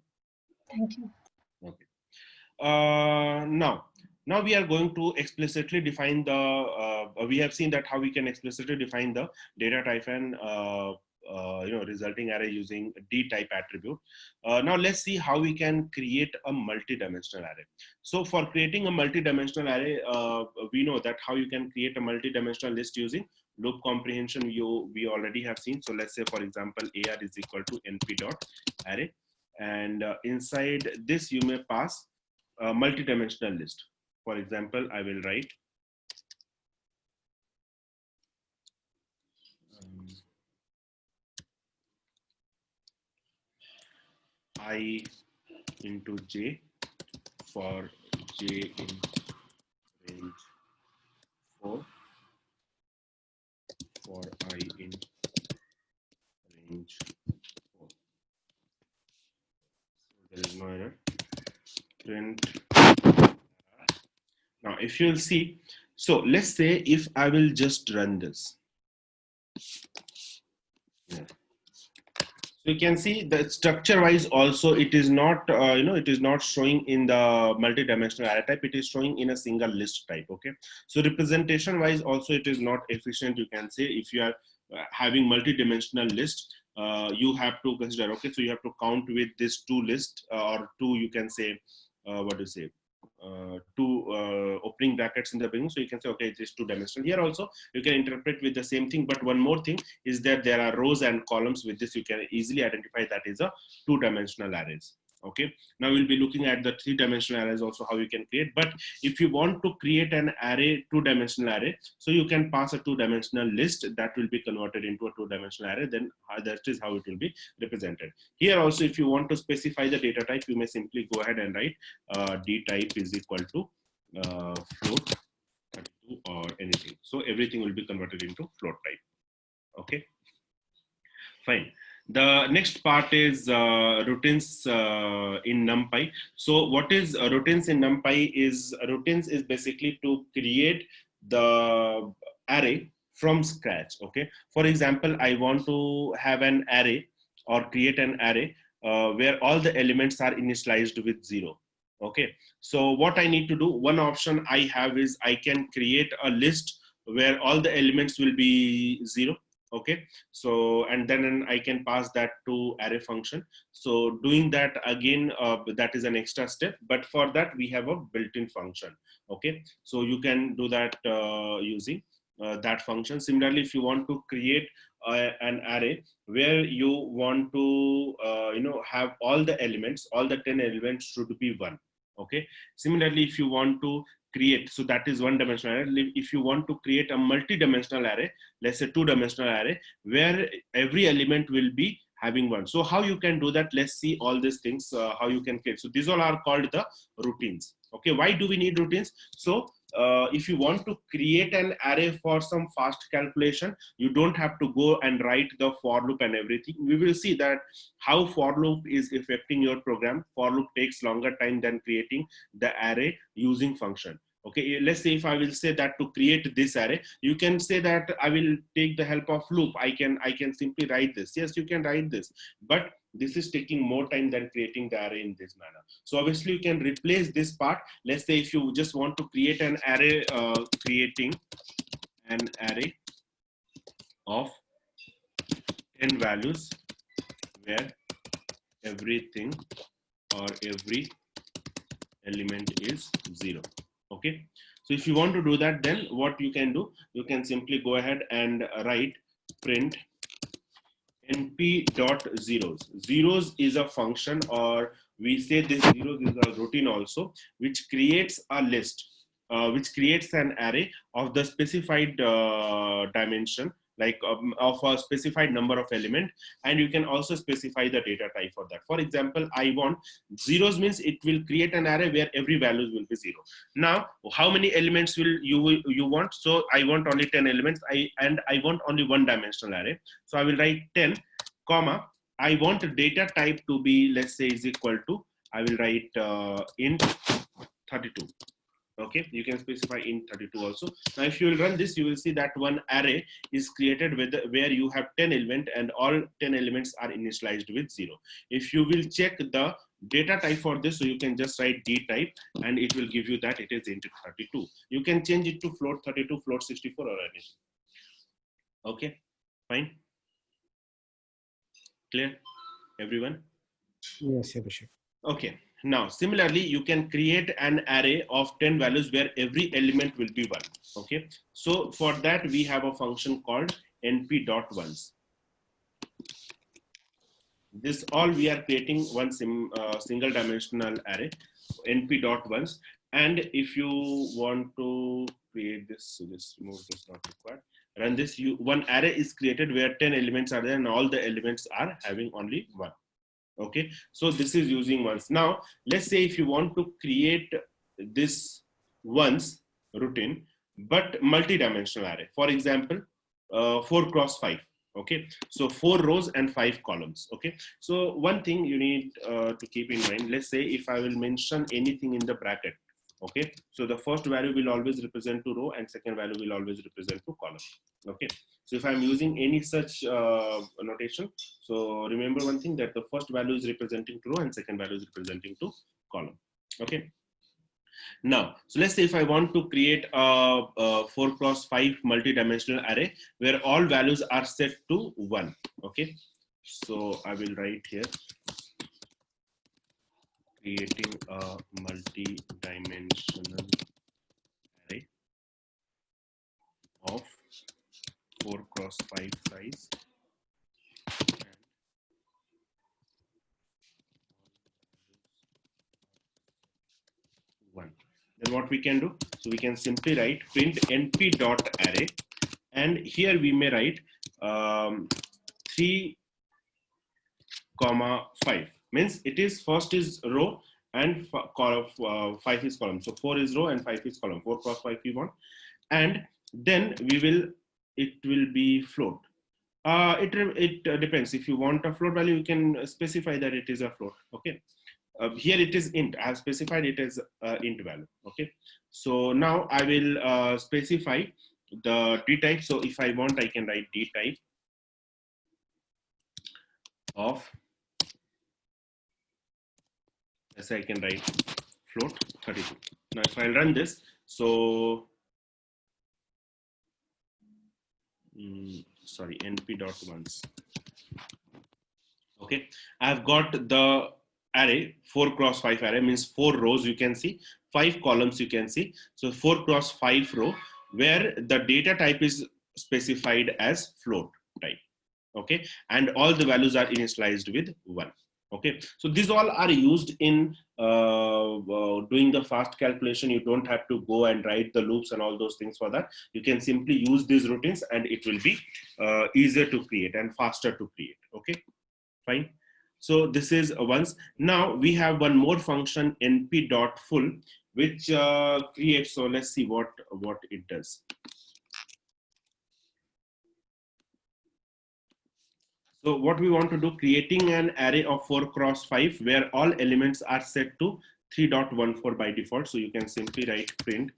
Thank you. Okay. Now we are going to explicitly define the. We have seen that how we can explicitly define the data type and resulting array using D type attribute. Now let's see how we can create a multi-dimensional array. So for creating a multi-dimensional array, we know that how you can create a multi-dimensional list using loop comprehension. We already have seen. So let's say, for example, AR is equal to np dot array, and inside this you may pass a multi-dimensional list. For example, I will write I into j for j in range 4, for I in range 4. So there is no error. Print. Now, if you'll see, so let's say if I will just run this. Yeah. So you can see that structure wise also it is not it is not showing in the multi-dimensional array type, it is showing in a single list type. Okay, so representation wise also it is not efficient. You can say if you are having multi-dimensional list, you have to consider, okay, so you have to count with this two list or two, you can say what do you say, two opening brackets in the beginning, so you can say, okay, it is two-dimensional. Here also you can interpret with the same thing, but one more thing is that there are rows and columns. With this you can easily identify that is a two-dimensional arrays. Okay, now we'll be looking at the three-dimensional arrays also, how you can create. But if you want to create an array, two-dimensional array, so you can pass a two-dimensional list that will be converted into a two-dimensional array. Then that is how it will be represented. Here also, if you want to specify the data type, you may simply go ahead and write d type is equal to float 32 or anything. So everything will be converted into float type. Okay, fine. The next part is routines in NumPy. So what is routines in NumPy is, routines is basically to create the array from scratch. Okay, for example, I want to have an array or create an array where all the elements are initialized with 0. Okay, so what I need to do, one option I have is I can create a list where all the elements will be 0. Okay, so and then I can pass that to array function. So doing that again, that is an extra step, but for that we have a built-in function. Okay, so you can do that using that function. Similarly, if you want to create an array where you want to have all the elements, all the 10 elements should be 1. Okay, similarly, if you want to create, so that is one-dimensional array. If you want to create a multi-dimensional array, let's say two-dimensional array, where every element will be having 1. So how you can do that? Let's see all these things, how you can create. So these all are called the routines. Okay, why do we need routines? So if you want to create an array for some fast calculation, you don't have to go and write the for loop and everything. We will see that how for loop is affecting your program. For loop takes longer time than creating the array using function. Okay, let's say if I will say that to create this array, you can say that I will take the help of loop. I can simply write this. Yes, you can write this, but this is taking more time than creating the array in this manner. So obviously you can replace this part. Let's say if you just want to create an array, creating an array of 10 values where everything or every element is 0. Okay, so if you want to do that, then what you can do, you can simply go ahead and write print np dot zeros. Zeros is a function, or we say this zeros is a routine also, which creates a list, which creates an array of the specified dimension, like of a specified number of element, and you can also specify the data type for that. For example, I want zeros means it will create an array where every value will be 0. Now, how many elements will you want? So I want only 10 elements. I want only one-dimensional array. So I will write 10, comma. I want data type to be, let's say, is equal to, I will write int 32. Okay, you can specify int 32 also. Now if you will run this, you will see that one array is created with where you have 10 elements and all 10 elements are initialized with 0. If you will check the data type for this, so you can just write d type and it will give you that it is int 32. You can change it to float 32, float 64 or anything. Okay, fine. Clear, everyone? Yes, Abhishek. Okay. Now, similarly, you can create an array of 10 values where every element will be 1. Okay. So for that, we have a function called np.ones. This all we are creating one single dimensional array, np.ones. And if you want to create this, so this move is not required. Run this, one array is created where 10 elements are there and all the elements are having only 1. Okay, so this is using ones. Now, let's say if you want to create this ones routine, but multi-dimensional array, for example, 4 cross 5. Okay, so 4 rows and 5 columns. Okay, so one thing you need to keep in mind, let's say if I will mention anything in the bracket. Okay, so the first value will always represent to row and second value will always represent to column. Okay, so if I'm using any such notation, so remember one thing, that the first value is representing to row and second value is representing to column. Okay. Now, so let's say if I want to create a 4 cross 5 multi-dimensional array where all values are set to 1. Okay, so I will write here, creating a multi-dimensional array of 4 cross 5 size and 1. Then what we can do? So we can simply write print np.array, and here we may write 3, 5. Means it is first is row and 5 is column. So 4 is row and 5 is column. 4 cross 5 we want, and then it will be float. It depends. If you want a float value, you can specify that it is a float. Okay. Here it is int. I have specified it as int value. Okay. So now I will specify the d type. So if I want, I can write d type of. Yes, I can write float 32. Now if I run this, so sorry, np.ones. Okay, I've got the array 4 cross 5 array, means 4 rows you can see, 5 columns you can see. So 4 cross 5 row where the data type is specified as float type. Okay, and all the values are initialized with 1. Okay, so these all are used in doing the fast calculation. You don't have to go and write the loops and all those things for that. You can simply use these routines and it will be easier to create and faster to create. Okay, fine. So this is once. Now we have one more function np.full, which creates. So let's see what it does. So what we want to do, creating an array of 4 cross 5 where all elements are set to 3.14 by default. So you can simply write print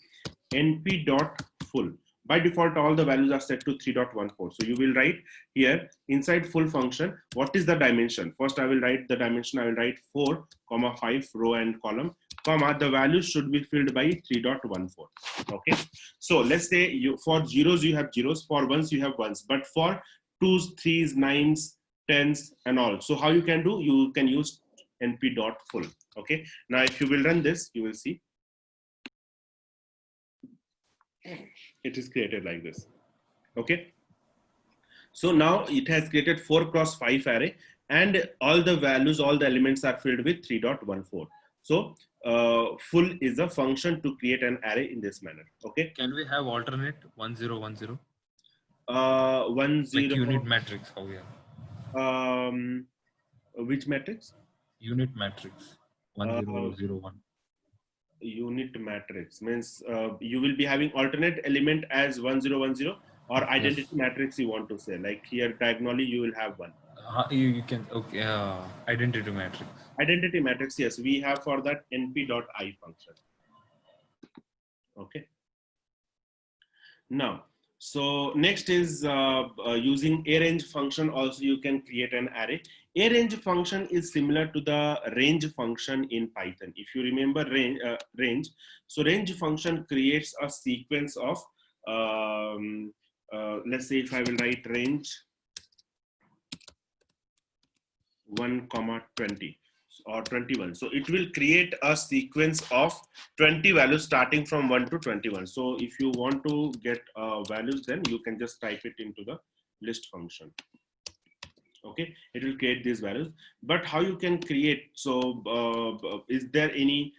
np.full. By default, all the values are set to 3.14. So you will write here inside full function, what is the dimension? First, I will write the dimension. I will write 4, 5 row and column, comma, the values should be filled by 3.14. Okay. So let's say for zeros, you have zeros, for ones, you have ones, but for 2s, 3s, 9s, 10s, and all. So how you can do? You can use np.full. Okay. Now, if you will run this, you will see it is created like this. Okay. So now it has created 4 cross 5 array, and all the values, all the elements are filled with 3.14. So full is a function to create an array in this manner. Okay. Can we have alternate 1010? 10 like unit matrix, how we have. Which matrix? Unit matrix 1001. Unit matrix means you will be having alternate element as 1010, or identity Yes. matrix you want to say, like here diagonally you will have one. You can, okay, identity matrix. Identity matrix, yes, we have for that np.I function. Okay. Now, so next is using arange function. Also, you can create an array. Arange function is similar to the range function in Python. If you remember range, so range function creates a sequence of, let's say if I will write range 1, 20 or 21. So it will create a sequence of 20 values starting from 1 to 21. So if you want to get values, then you can just type it into the list function. Okay, it will create these values. But how you can create? So is there any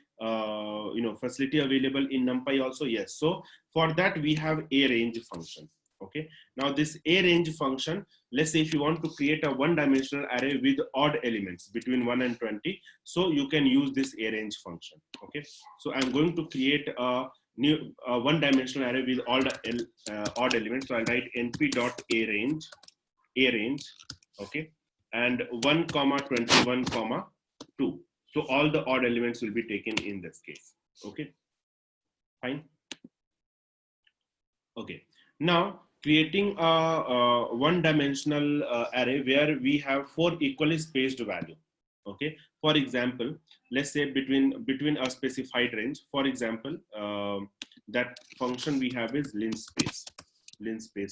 facility available in NumPy also? Yes. So for that we have a range function. Okay, now this a range function, let's say if you want to create a one-dimensional array with odd elements between 1 and 20, so you can use this a range function. Okay, so I'm going to create a new one-dimensional array with odd elements. So I'll write np.arange, okay, and 1, 21, 2. So all the odd elements will be taken in this case. Okay, fine. Okay, now creating a one-dimensional array where we have 4 equally spaced value. Okay, for example, let's say between a specified range. For example, that function we have is linspace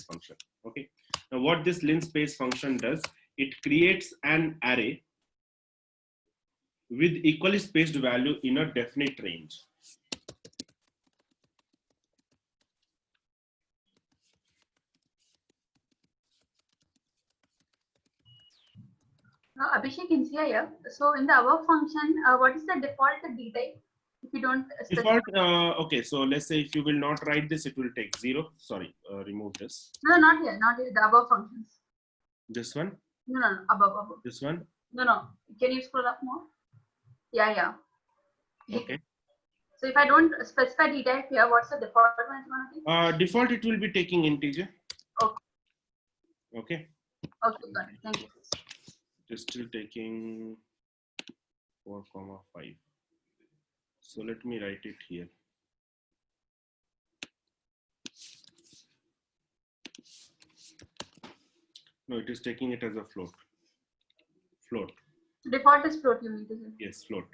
function. Okay, now what this linspace function does, it creates an array with equally spaced value in a definite range. Abhishek, in here. So in the above function, what is the default D type? If you don't default, okay, so let's say if you will not write this, it will take 0. Sorry, remove this. No, not here, the above functions. This one? No, above. This one? No. Can you scroll up more? Yeah. Okay. So if I don't specify D type here, what's the default one going to be? Default, it will be taking integer. Okay. Okay. Okay, got it. Thank you. It is still taking 4, 5. So let me write it here. No, it is taking it as a float. Default is float, you mean to say? Yes, float.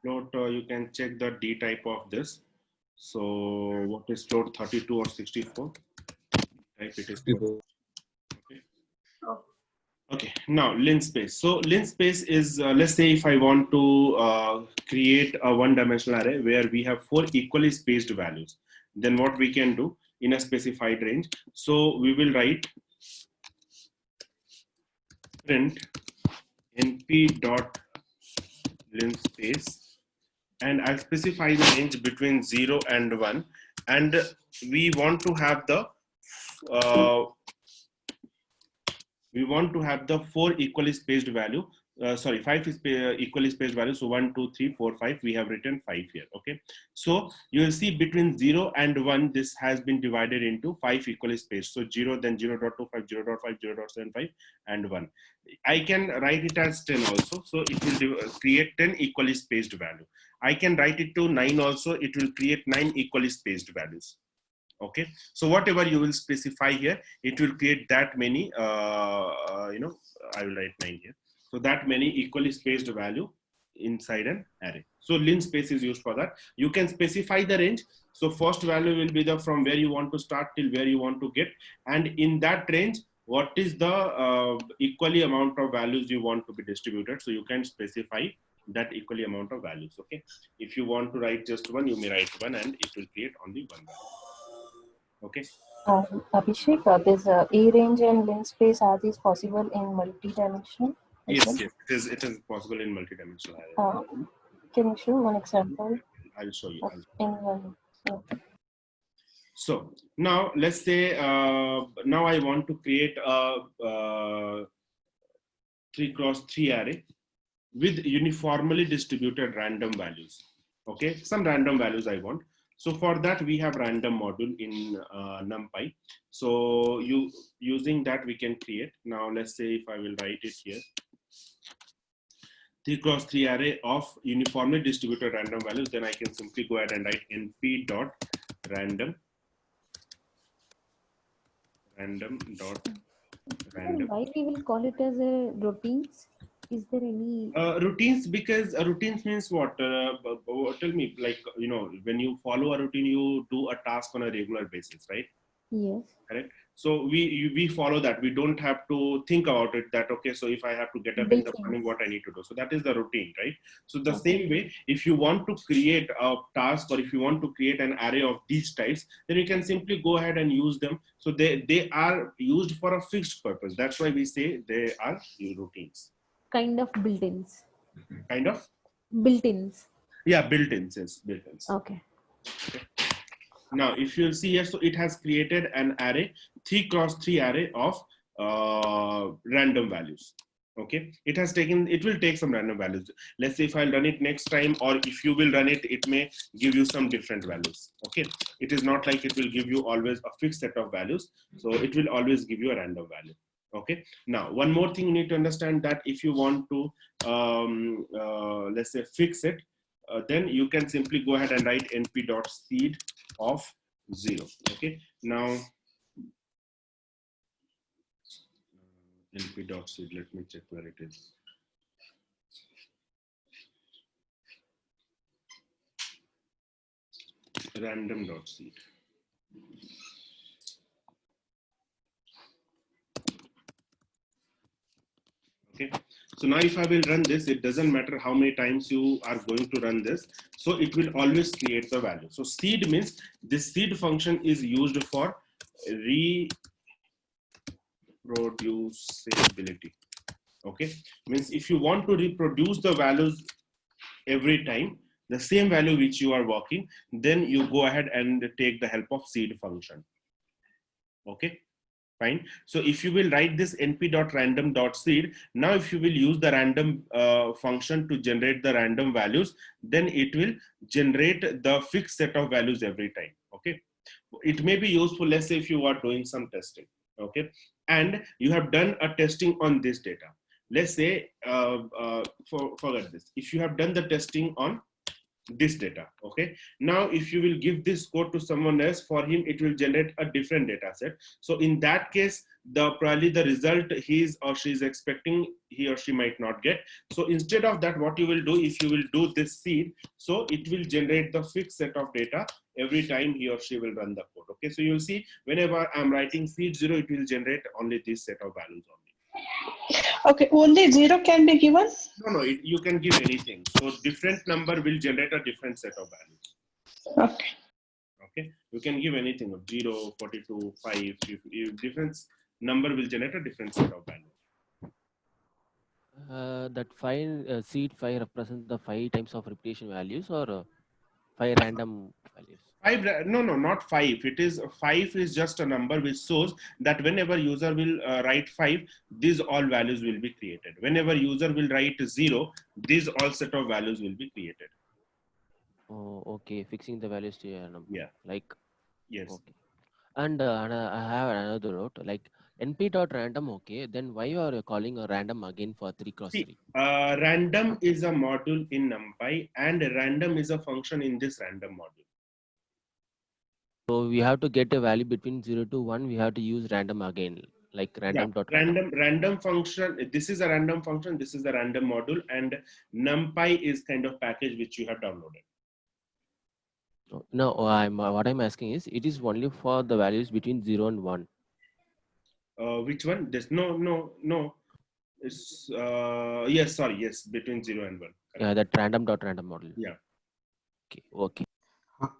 Float, you can check the D type of this. So what is float, 32 or 64? Type it is float. Okay. Oh. Okay, now linspace. So linspace is, let's say if I want to create a one-dimensional array where we have 4 equally spaced values, then what we can do in a specified range. So we will write print np.linspace, and I'll specify the range between 0 and 1, and we want to have the 4 equally spaced value. 5 is equally spaced value. So 1, 2, 3, 4, 5. We have written 5 here. Okay. So you will see between 0 and 1, this has been divided into 5 equally spaced. So 0, then 0.25, 0.5, 0.75, and 1. I can write it as 10 also. So it will create 10 equally spaced value. I can write it to 9 also. It will create 9 equally spaced values. Okay, so whatever you will specify here, it will create that many, I will write 9 here. So that many equally spaced value inside an array. So linspace is used for that. You can specify the range. So first value will be the from where you want to start till where you want to get. And in that range, what is the equally amount of values you want to be distributed. So you can specify that equally amount of values. Okay, if you want to write just 1, you may write 1 and it will create only 1 value. Okay. Abhishek, this A range and linspace, are these possible in multi-dimensional? Yes, it is possible in multi-dimensional array. Can you show one example? I will show you. In one. Okay. So now let's say now I want to create a 3x3 array with uniformly distributed random values. Okay, some random values I want. So for that we have random module in NumPy. So using that we can create. Now let's say if I will write it here, 3x3 array of uniformly distributed random values, then I can simply go ahead and write np.random. Why we will call it as a routines? Is there any routines? Because routines means what? Tell me, like, when you follow a routine, you do a task on a regular basis, right? Yes. Correct. So we follow that. We don't have to think about it that, okay, so if I have to get up in the morning, what I need to do. So that is the routine, right? So the same way, if you want to create a task or if you want to create an array of these types, then you can simply go ahead and use them. So they are used for a fixed purpose. That's why we say they are routines. Kind of built-ins. Kind of? Built-ins. Yeah, built-ins, yes, built-ins. Okay. Now, if you see here, so it has created an array, 3x3 array of random values. Okay, it will take some random values. Let's say if I'll run it next time, or if you will run it, it may give you some different values. Okay, it is not like it will give you always a fixed set of values. So it will always give you a random value. Okay, now one more thing you need to understand, that if you want to, let's say, fix it, then you can simply go ahead and write np.seed of 0. Okay, now np.seed, let me check where it is. Random.seed. Okay, so now if I will run this, it doesn't matter how many times you are going to run this, so it will always create the value. So seed means this seed function is used for reproducibility. Okay, means if you want to reproduce the values every time, the same value which you are working, then you go ahead and take the help of seed function. Okay, fine. So if you will write this np.random.seed, now if you will use the random function to generate the random values, then it will generate the fixed set of values every time. Okay, it may be useful, let's say if you are doing some testing, okay, and you have done a testing on this data. Let's say, forget this, if you have done the testing on this data, okay, now if you will give this code to someone else, for him it will generate a different data set. So in that case, probably the result he is or she is expecting, he or she might not get. So instead of that, what you will do, if you will do this seed, so it will generate the fixed set of data every time he or she will run the code. Okay, so you'll see whenever I'm writing seed 0, it will generate only this set of values only. Okay, only 0 can be given? No, you can give anything. So different number will generate a different set of values. Okay. Okay, you can give anything of 0, 42, 5, different number will generate a different set of values. That seed 5 represents the 5 types of repetition values, or 5 random values? 5, no, not 5. It is 5 is just a number which shows that whenever user will write 5, these all values will be created. Whenever user will write 0, these all set of values will be created. Oh, okay. Fixing the values to a number. Yeah. Like. Yes. Okay. And I have another note, like np.random. Okay. Then why you are calling a random again for 3x3? See, random is a module in NumPy, and random is a function in this random module. So we have to get a value between 0 to 1. We have to use random again, like random. Yeah, random function. This is a random function. This is the random module, and NumPy is kind of package which you have downloaded. No, what I'm asking is, it is only for the values between 0 and 1. Which one? This no. It's yes, sorry, yes, between 0 and 1. Correct. Yeah, that random.random model. Yeah. Okay.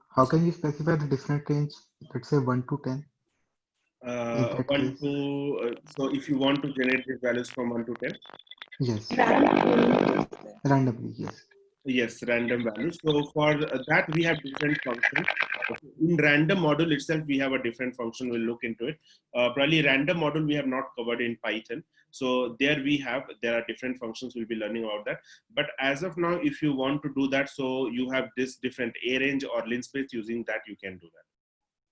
How can we specify the different range? Let's say 1 to 10. 1 to so if you want to generate these values from 1 to 10. Yes. Randomly, yes. Yes, random values. So for that we have different functions. Okay. In random module itself, we have a different function. We'll look into it. Probably random module we have not covered in Python. So there are different functions. We'll be learning about that. But as of now, if you want to do that, so you have this different arrange or linspace. Using that, you can do that.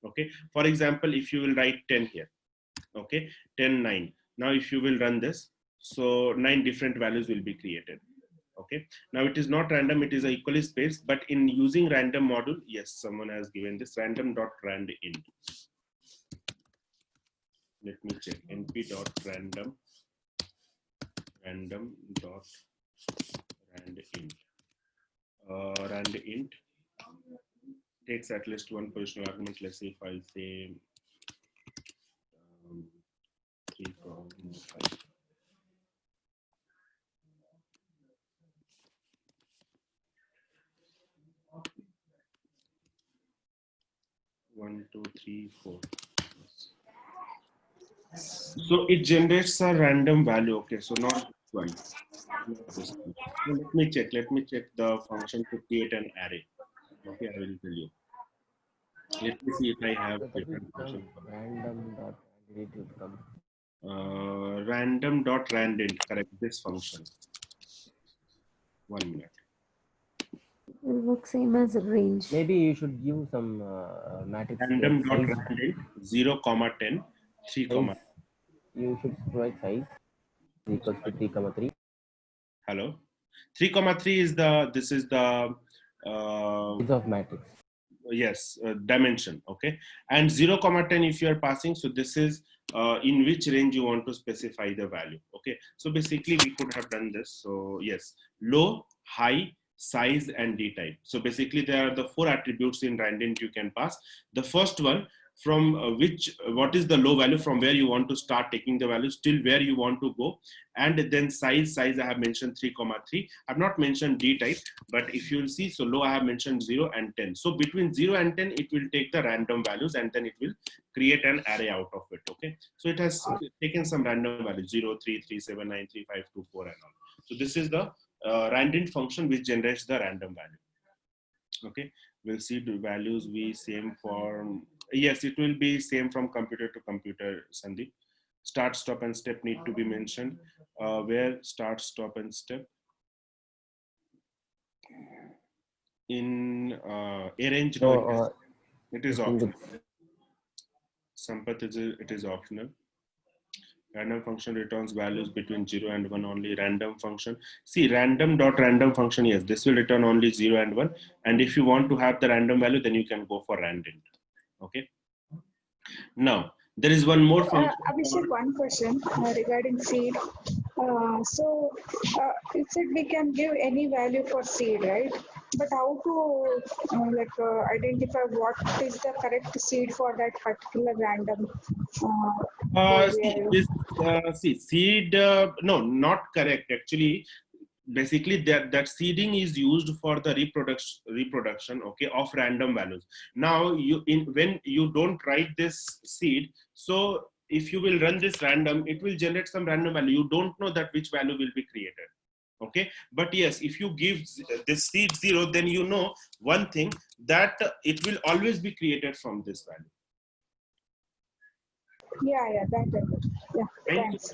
Okay. For example, if you will write 10 here, okay, 10, 9. Now, if you will run this, so 9 different values will be created. Okay, now it is not random, it is a equally spaced, but in using random module, yes, someone has given this random.rand int. Let me check np.random random.rand int. Rand int takes at least one positional argument. Let's say if I say 1, 2, 3, 4. So it generates a random value. Okay, so not this one. Not this one. So let me check. Let me check the function to create an array. Okay, I will tell you. Let me see if I have different function. Random.randint, correct, this function. 1 minute. It will work same as range. Maybe you should give some matrix like size. Random.randint 0, 10, 3, Size. You should provide size equals to 3, 3. Hello. 3, 3 is the, this is the Size of matrix. Yes, dimension. Okay. And 0, 10 if you are passing, so this is in which range you want to specify the value. Okay. So basically we could have done this. So yes, low, high, size and d type. So basically there are the 4 attributes in randint you can pass. The first one, from what is the low value, from where you want to start taking the values till where you want to go, and then size I have mentioned 3, 3. I've not mentioned d type, but if you'll see, so low I have mentioned 0 and 10. So between 0 and 10 it will take the random values and then it will create an array out of it. Okay, so it has taken some random values 0, 3, 3, 7, 9, 3, 5, 2, 4 and all. So this is the randint function which generates the random value. Okay, we'll see the values we same for, yes, it will be same from computer to computer, Sandeep. Start, stop and step need to be mentioned. Where start, stop and step? In arrange, no, it is optional. Sampath, it is optional. Random function returns values between 0 and 1 only. Random function, see, random function, yes, this will return only 0 and 1. And if you want to have the random value, then you can go for randint. Okay. Now there is one more function. Abhishek, one question regarding seed. It said we can give any value for seed, right? But how to identify what is the correct seed for that particular random? See, seed, no, not correct. Actually, basically that seeding is used for the reproduction, okay, of random values. Now when you don't write this seed, so if you will run this random, it will generate some random value. You don't know that which value will be created. Okay, but yes, if you give this seed 0, then you know one thing, that it will always be created from this value. Yeah, thanks. It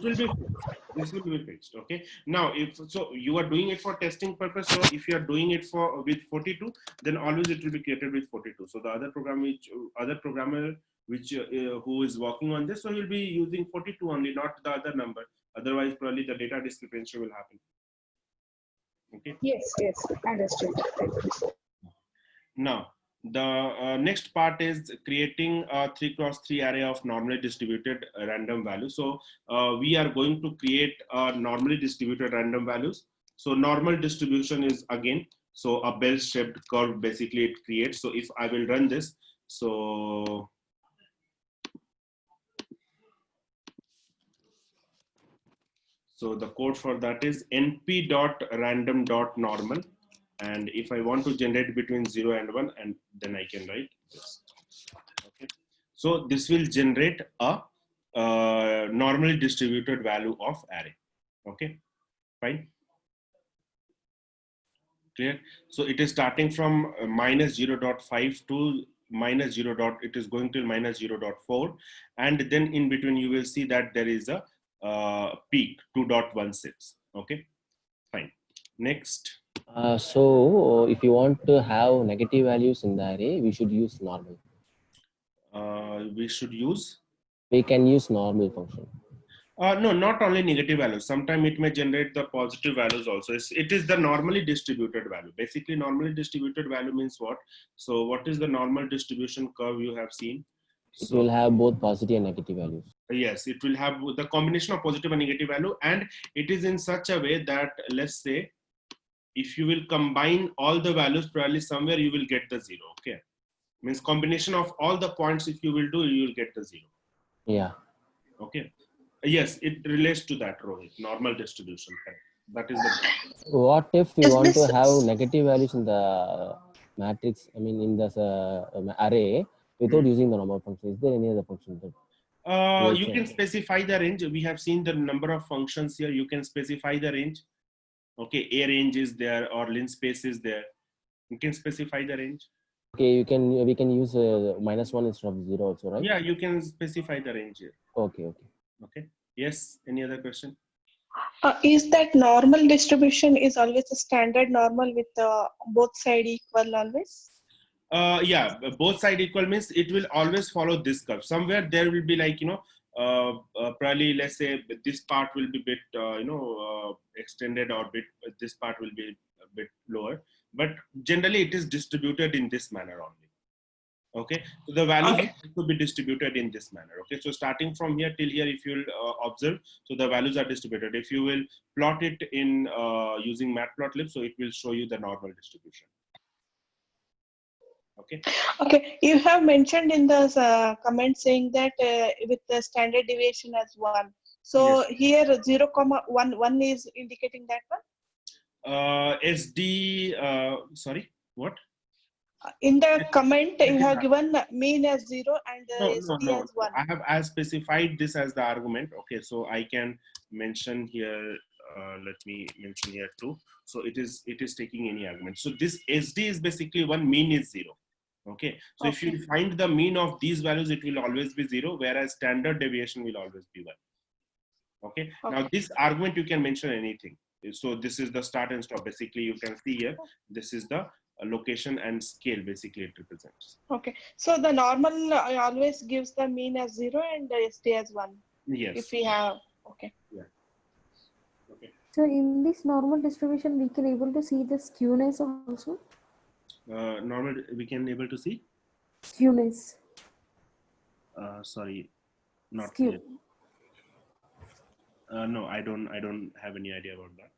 will be fixed. This will be fixed. Okay. Now, if so, you are doing it for testing purpose. So if you are doing it with 42, then always it will be created with 42. So the other programmer who is working on this, so he'll be using 42 only, not the other number. Otherwise, probably the data discrepancy will happen. Okay. Yes, understood. Now, the next part is creating a 3x3 array of normally distributed random values. So we are going to create a normally distributed random values. So normal distribution is again, so a bell-shaped curve basically it creates. So if I will run this, so the code for that is np.random.normal. And if I want to generate between 0 and 1, and then I can write this. Okay. So this will generate a normally distributed value of array. Okay, fine. Clear? So it is starting from minus 0.5 to minus 0. It is going till minus 0.4. And then in between you will see that there is a peak 2.16. Okay, fine. Next. So if you want to have negative values in the array, we should use normal. We can use normal function. No, not only negative values. Sometimes it may generate the positive values also. It is the normally distributed value. Basically, normally distributed value means what? So what is the normal distribution curve you have seen? It will have both positive and negative values. Yes, it will have the combination of positive and negative value. And it is in such a way that, let's say, if you will combine all the values, probably somewhere you will get the 0. Okay, means combination of all the points, if you will do, you will get the 0. Yeah. Okay, Yes, it relates to that, Rohit. Normal distribution. That is the. What if we Is want to this have negative values in the matrix? I mean, in the array without using the normal function. Is there any other function that You can specify the range. We have seen the number of functions here. You can specify the range. Okay, a range is there or linspace is there. You can specify the range. Okay, we can use -1 instead of 0 also, right? Yeah, you can specify the range here. Okay. Okay. Yes. Any other question? Is that normal distribution is always a standard normal with both side equal always? Yeah, both side equal means it will always follow this curve. Somewhere there will be like, probably let's say this part will be bit, extended or bit, this part will be a bit lower, but generally it is distributed in this manner only. Okay, so the values will be distributed in this manner. Okay, so starting from here till here, if you'll observe, so the values are distributed. If you will plot it in using matplotlib, so it will show you the normal distribution. Okay, you have mentioned in the comment saying that with the standard deviation as 1. So here 0,1 is indicating that one? SD, sorry, what? In the comment you have given mean as 0 and SD as 1. I have specified this as the argument. Okay, so I can mention here, let me mention here too. So it is taking any argument. So this SD is basically 1, mean is 0. Okay, so if you find the mean of these values, it will always be 0, whereas standard deviation will always be 1. Okay, now this argument you can mention anything. So this is the start and stop. Basically, you can see here, this is the location and scale basically it represents. Okay, so the normal always gives the mean as 0 and the SD as 1. Yes. If we have, okay. Yeah. Okay. So in this normal distribution, we can able to see the skewness also. Normal, we can able to see skewness. Sorry, not skew. No, I don't have any idea about that.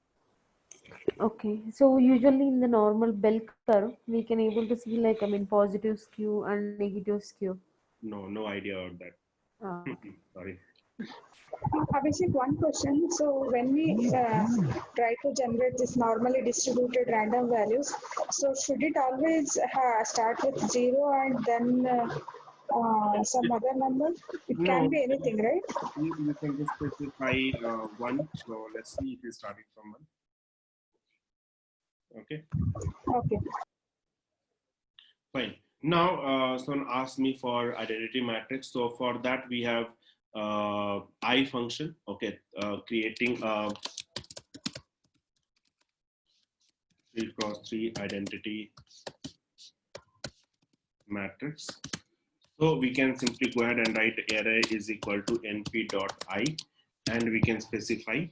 Okay, so usually in the normal bell curve, we can able to see like positive skew and negative skew. No idea about that. Sorry. Abhishek, one question. So when we try to generate this normally distributed random values, so should it always start with 0 and then some other number? It can be anything, right? You can just specify 1. So let's see if you started from 1. Okay. Okay. Fine. Now, someone asked me for identity matrix. So for that, we have I function. Okay, creating a 3x3 identity matrix. So we can simply go ahead and write array is equal to np.I, and we can specify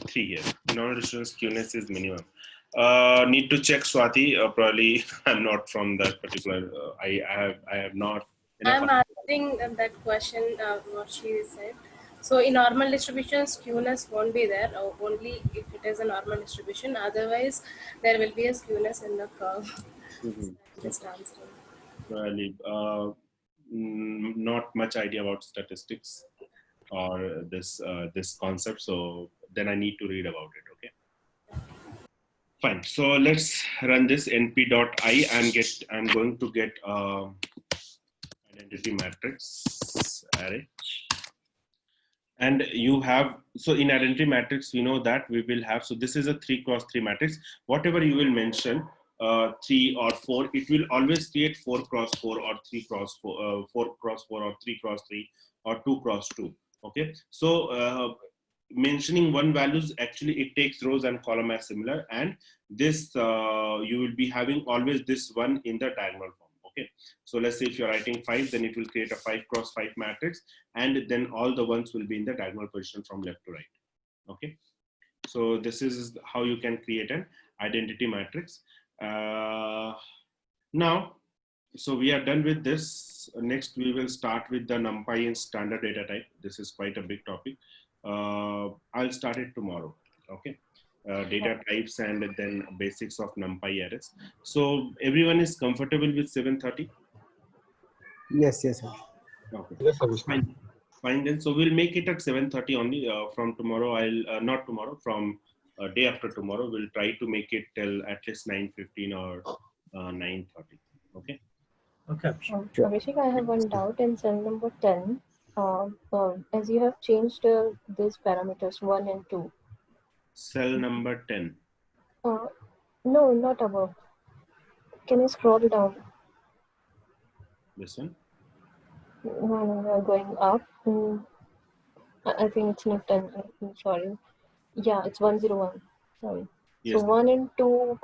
3 here. Non-distribution skewness is minimum. Need to check, Swati. Probably I'm not from that particular. I have not. I'm asking that question. What she said. So in normal distribution, skewness won't be there. Only if it is a normal distribution. Otherwise, there will be a skewness in the curve. Just answering. Probably not much idea about statistics or this concept. So then I need to read about it. Okay. Fine. So let's run this np.I and I'm going to get identity matrix array. And you have, so in identity matrix, we know that we will have, so this is a 3x3 matrix. Whatever you will mention, 3 or 4, it will always create 4x4 or 3x4, 4x4 or 3x3 or 2x2. Okay. So mentioning one values, actually it takes rows and column as similar, and this you will be having always this one in the diagonal form. Okay, so let's say if you're writing 5, then it will create a 5x5 matrix, and then all the ones will be in the diagonal position from left to right. Okay, so this is how you can create an identity matrix. Now, so we are done with this. Next we will start with the NumPy and standard data type. This is quite a big topic. I'll start it tomorrow. Okay, data types and then basics of NumPy arrays. So everyone is comfortable with 7:30? Yes. Okay. Yes, Fine. Fine then. So we'll make it at 7:30 only. From tomorrow, I'll not tomorrow. From day after tomorrow, we'll try to make it till at least 9:15 or 9:30. Okay. Okay. Abhishek, I have one doubt in cell number 10. As you have changed these parameters 1 and 2. Cell number 10. No, not above. Can you scroll down? This one. No, going up. I think it's not 10. I'm sorry. Yeah, it's 101. Sorry. Yes. So 1 and 2,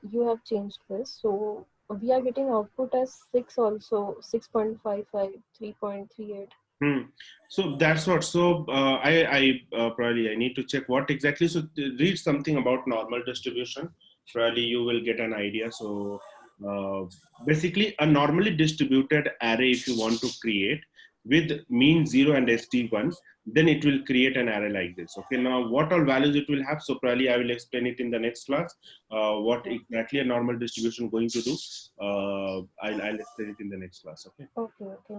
you have changed this. So we are getting output as 6 also, 6.55, 3.38. So that's what. So I probably I need to check what exactly. So read something about normal distribution. Probably you will get an idea. So basically, a normally distributed array, if you want to create with mean 0 and st1, then it will create an array like this. Okay. Now, what all values it will have? So probably I will explain it in the next class. What exactly a normal distribution going to do? I'll explain it in the next class. Okay. Okay.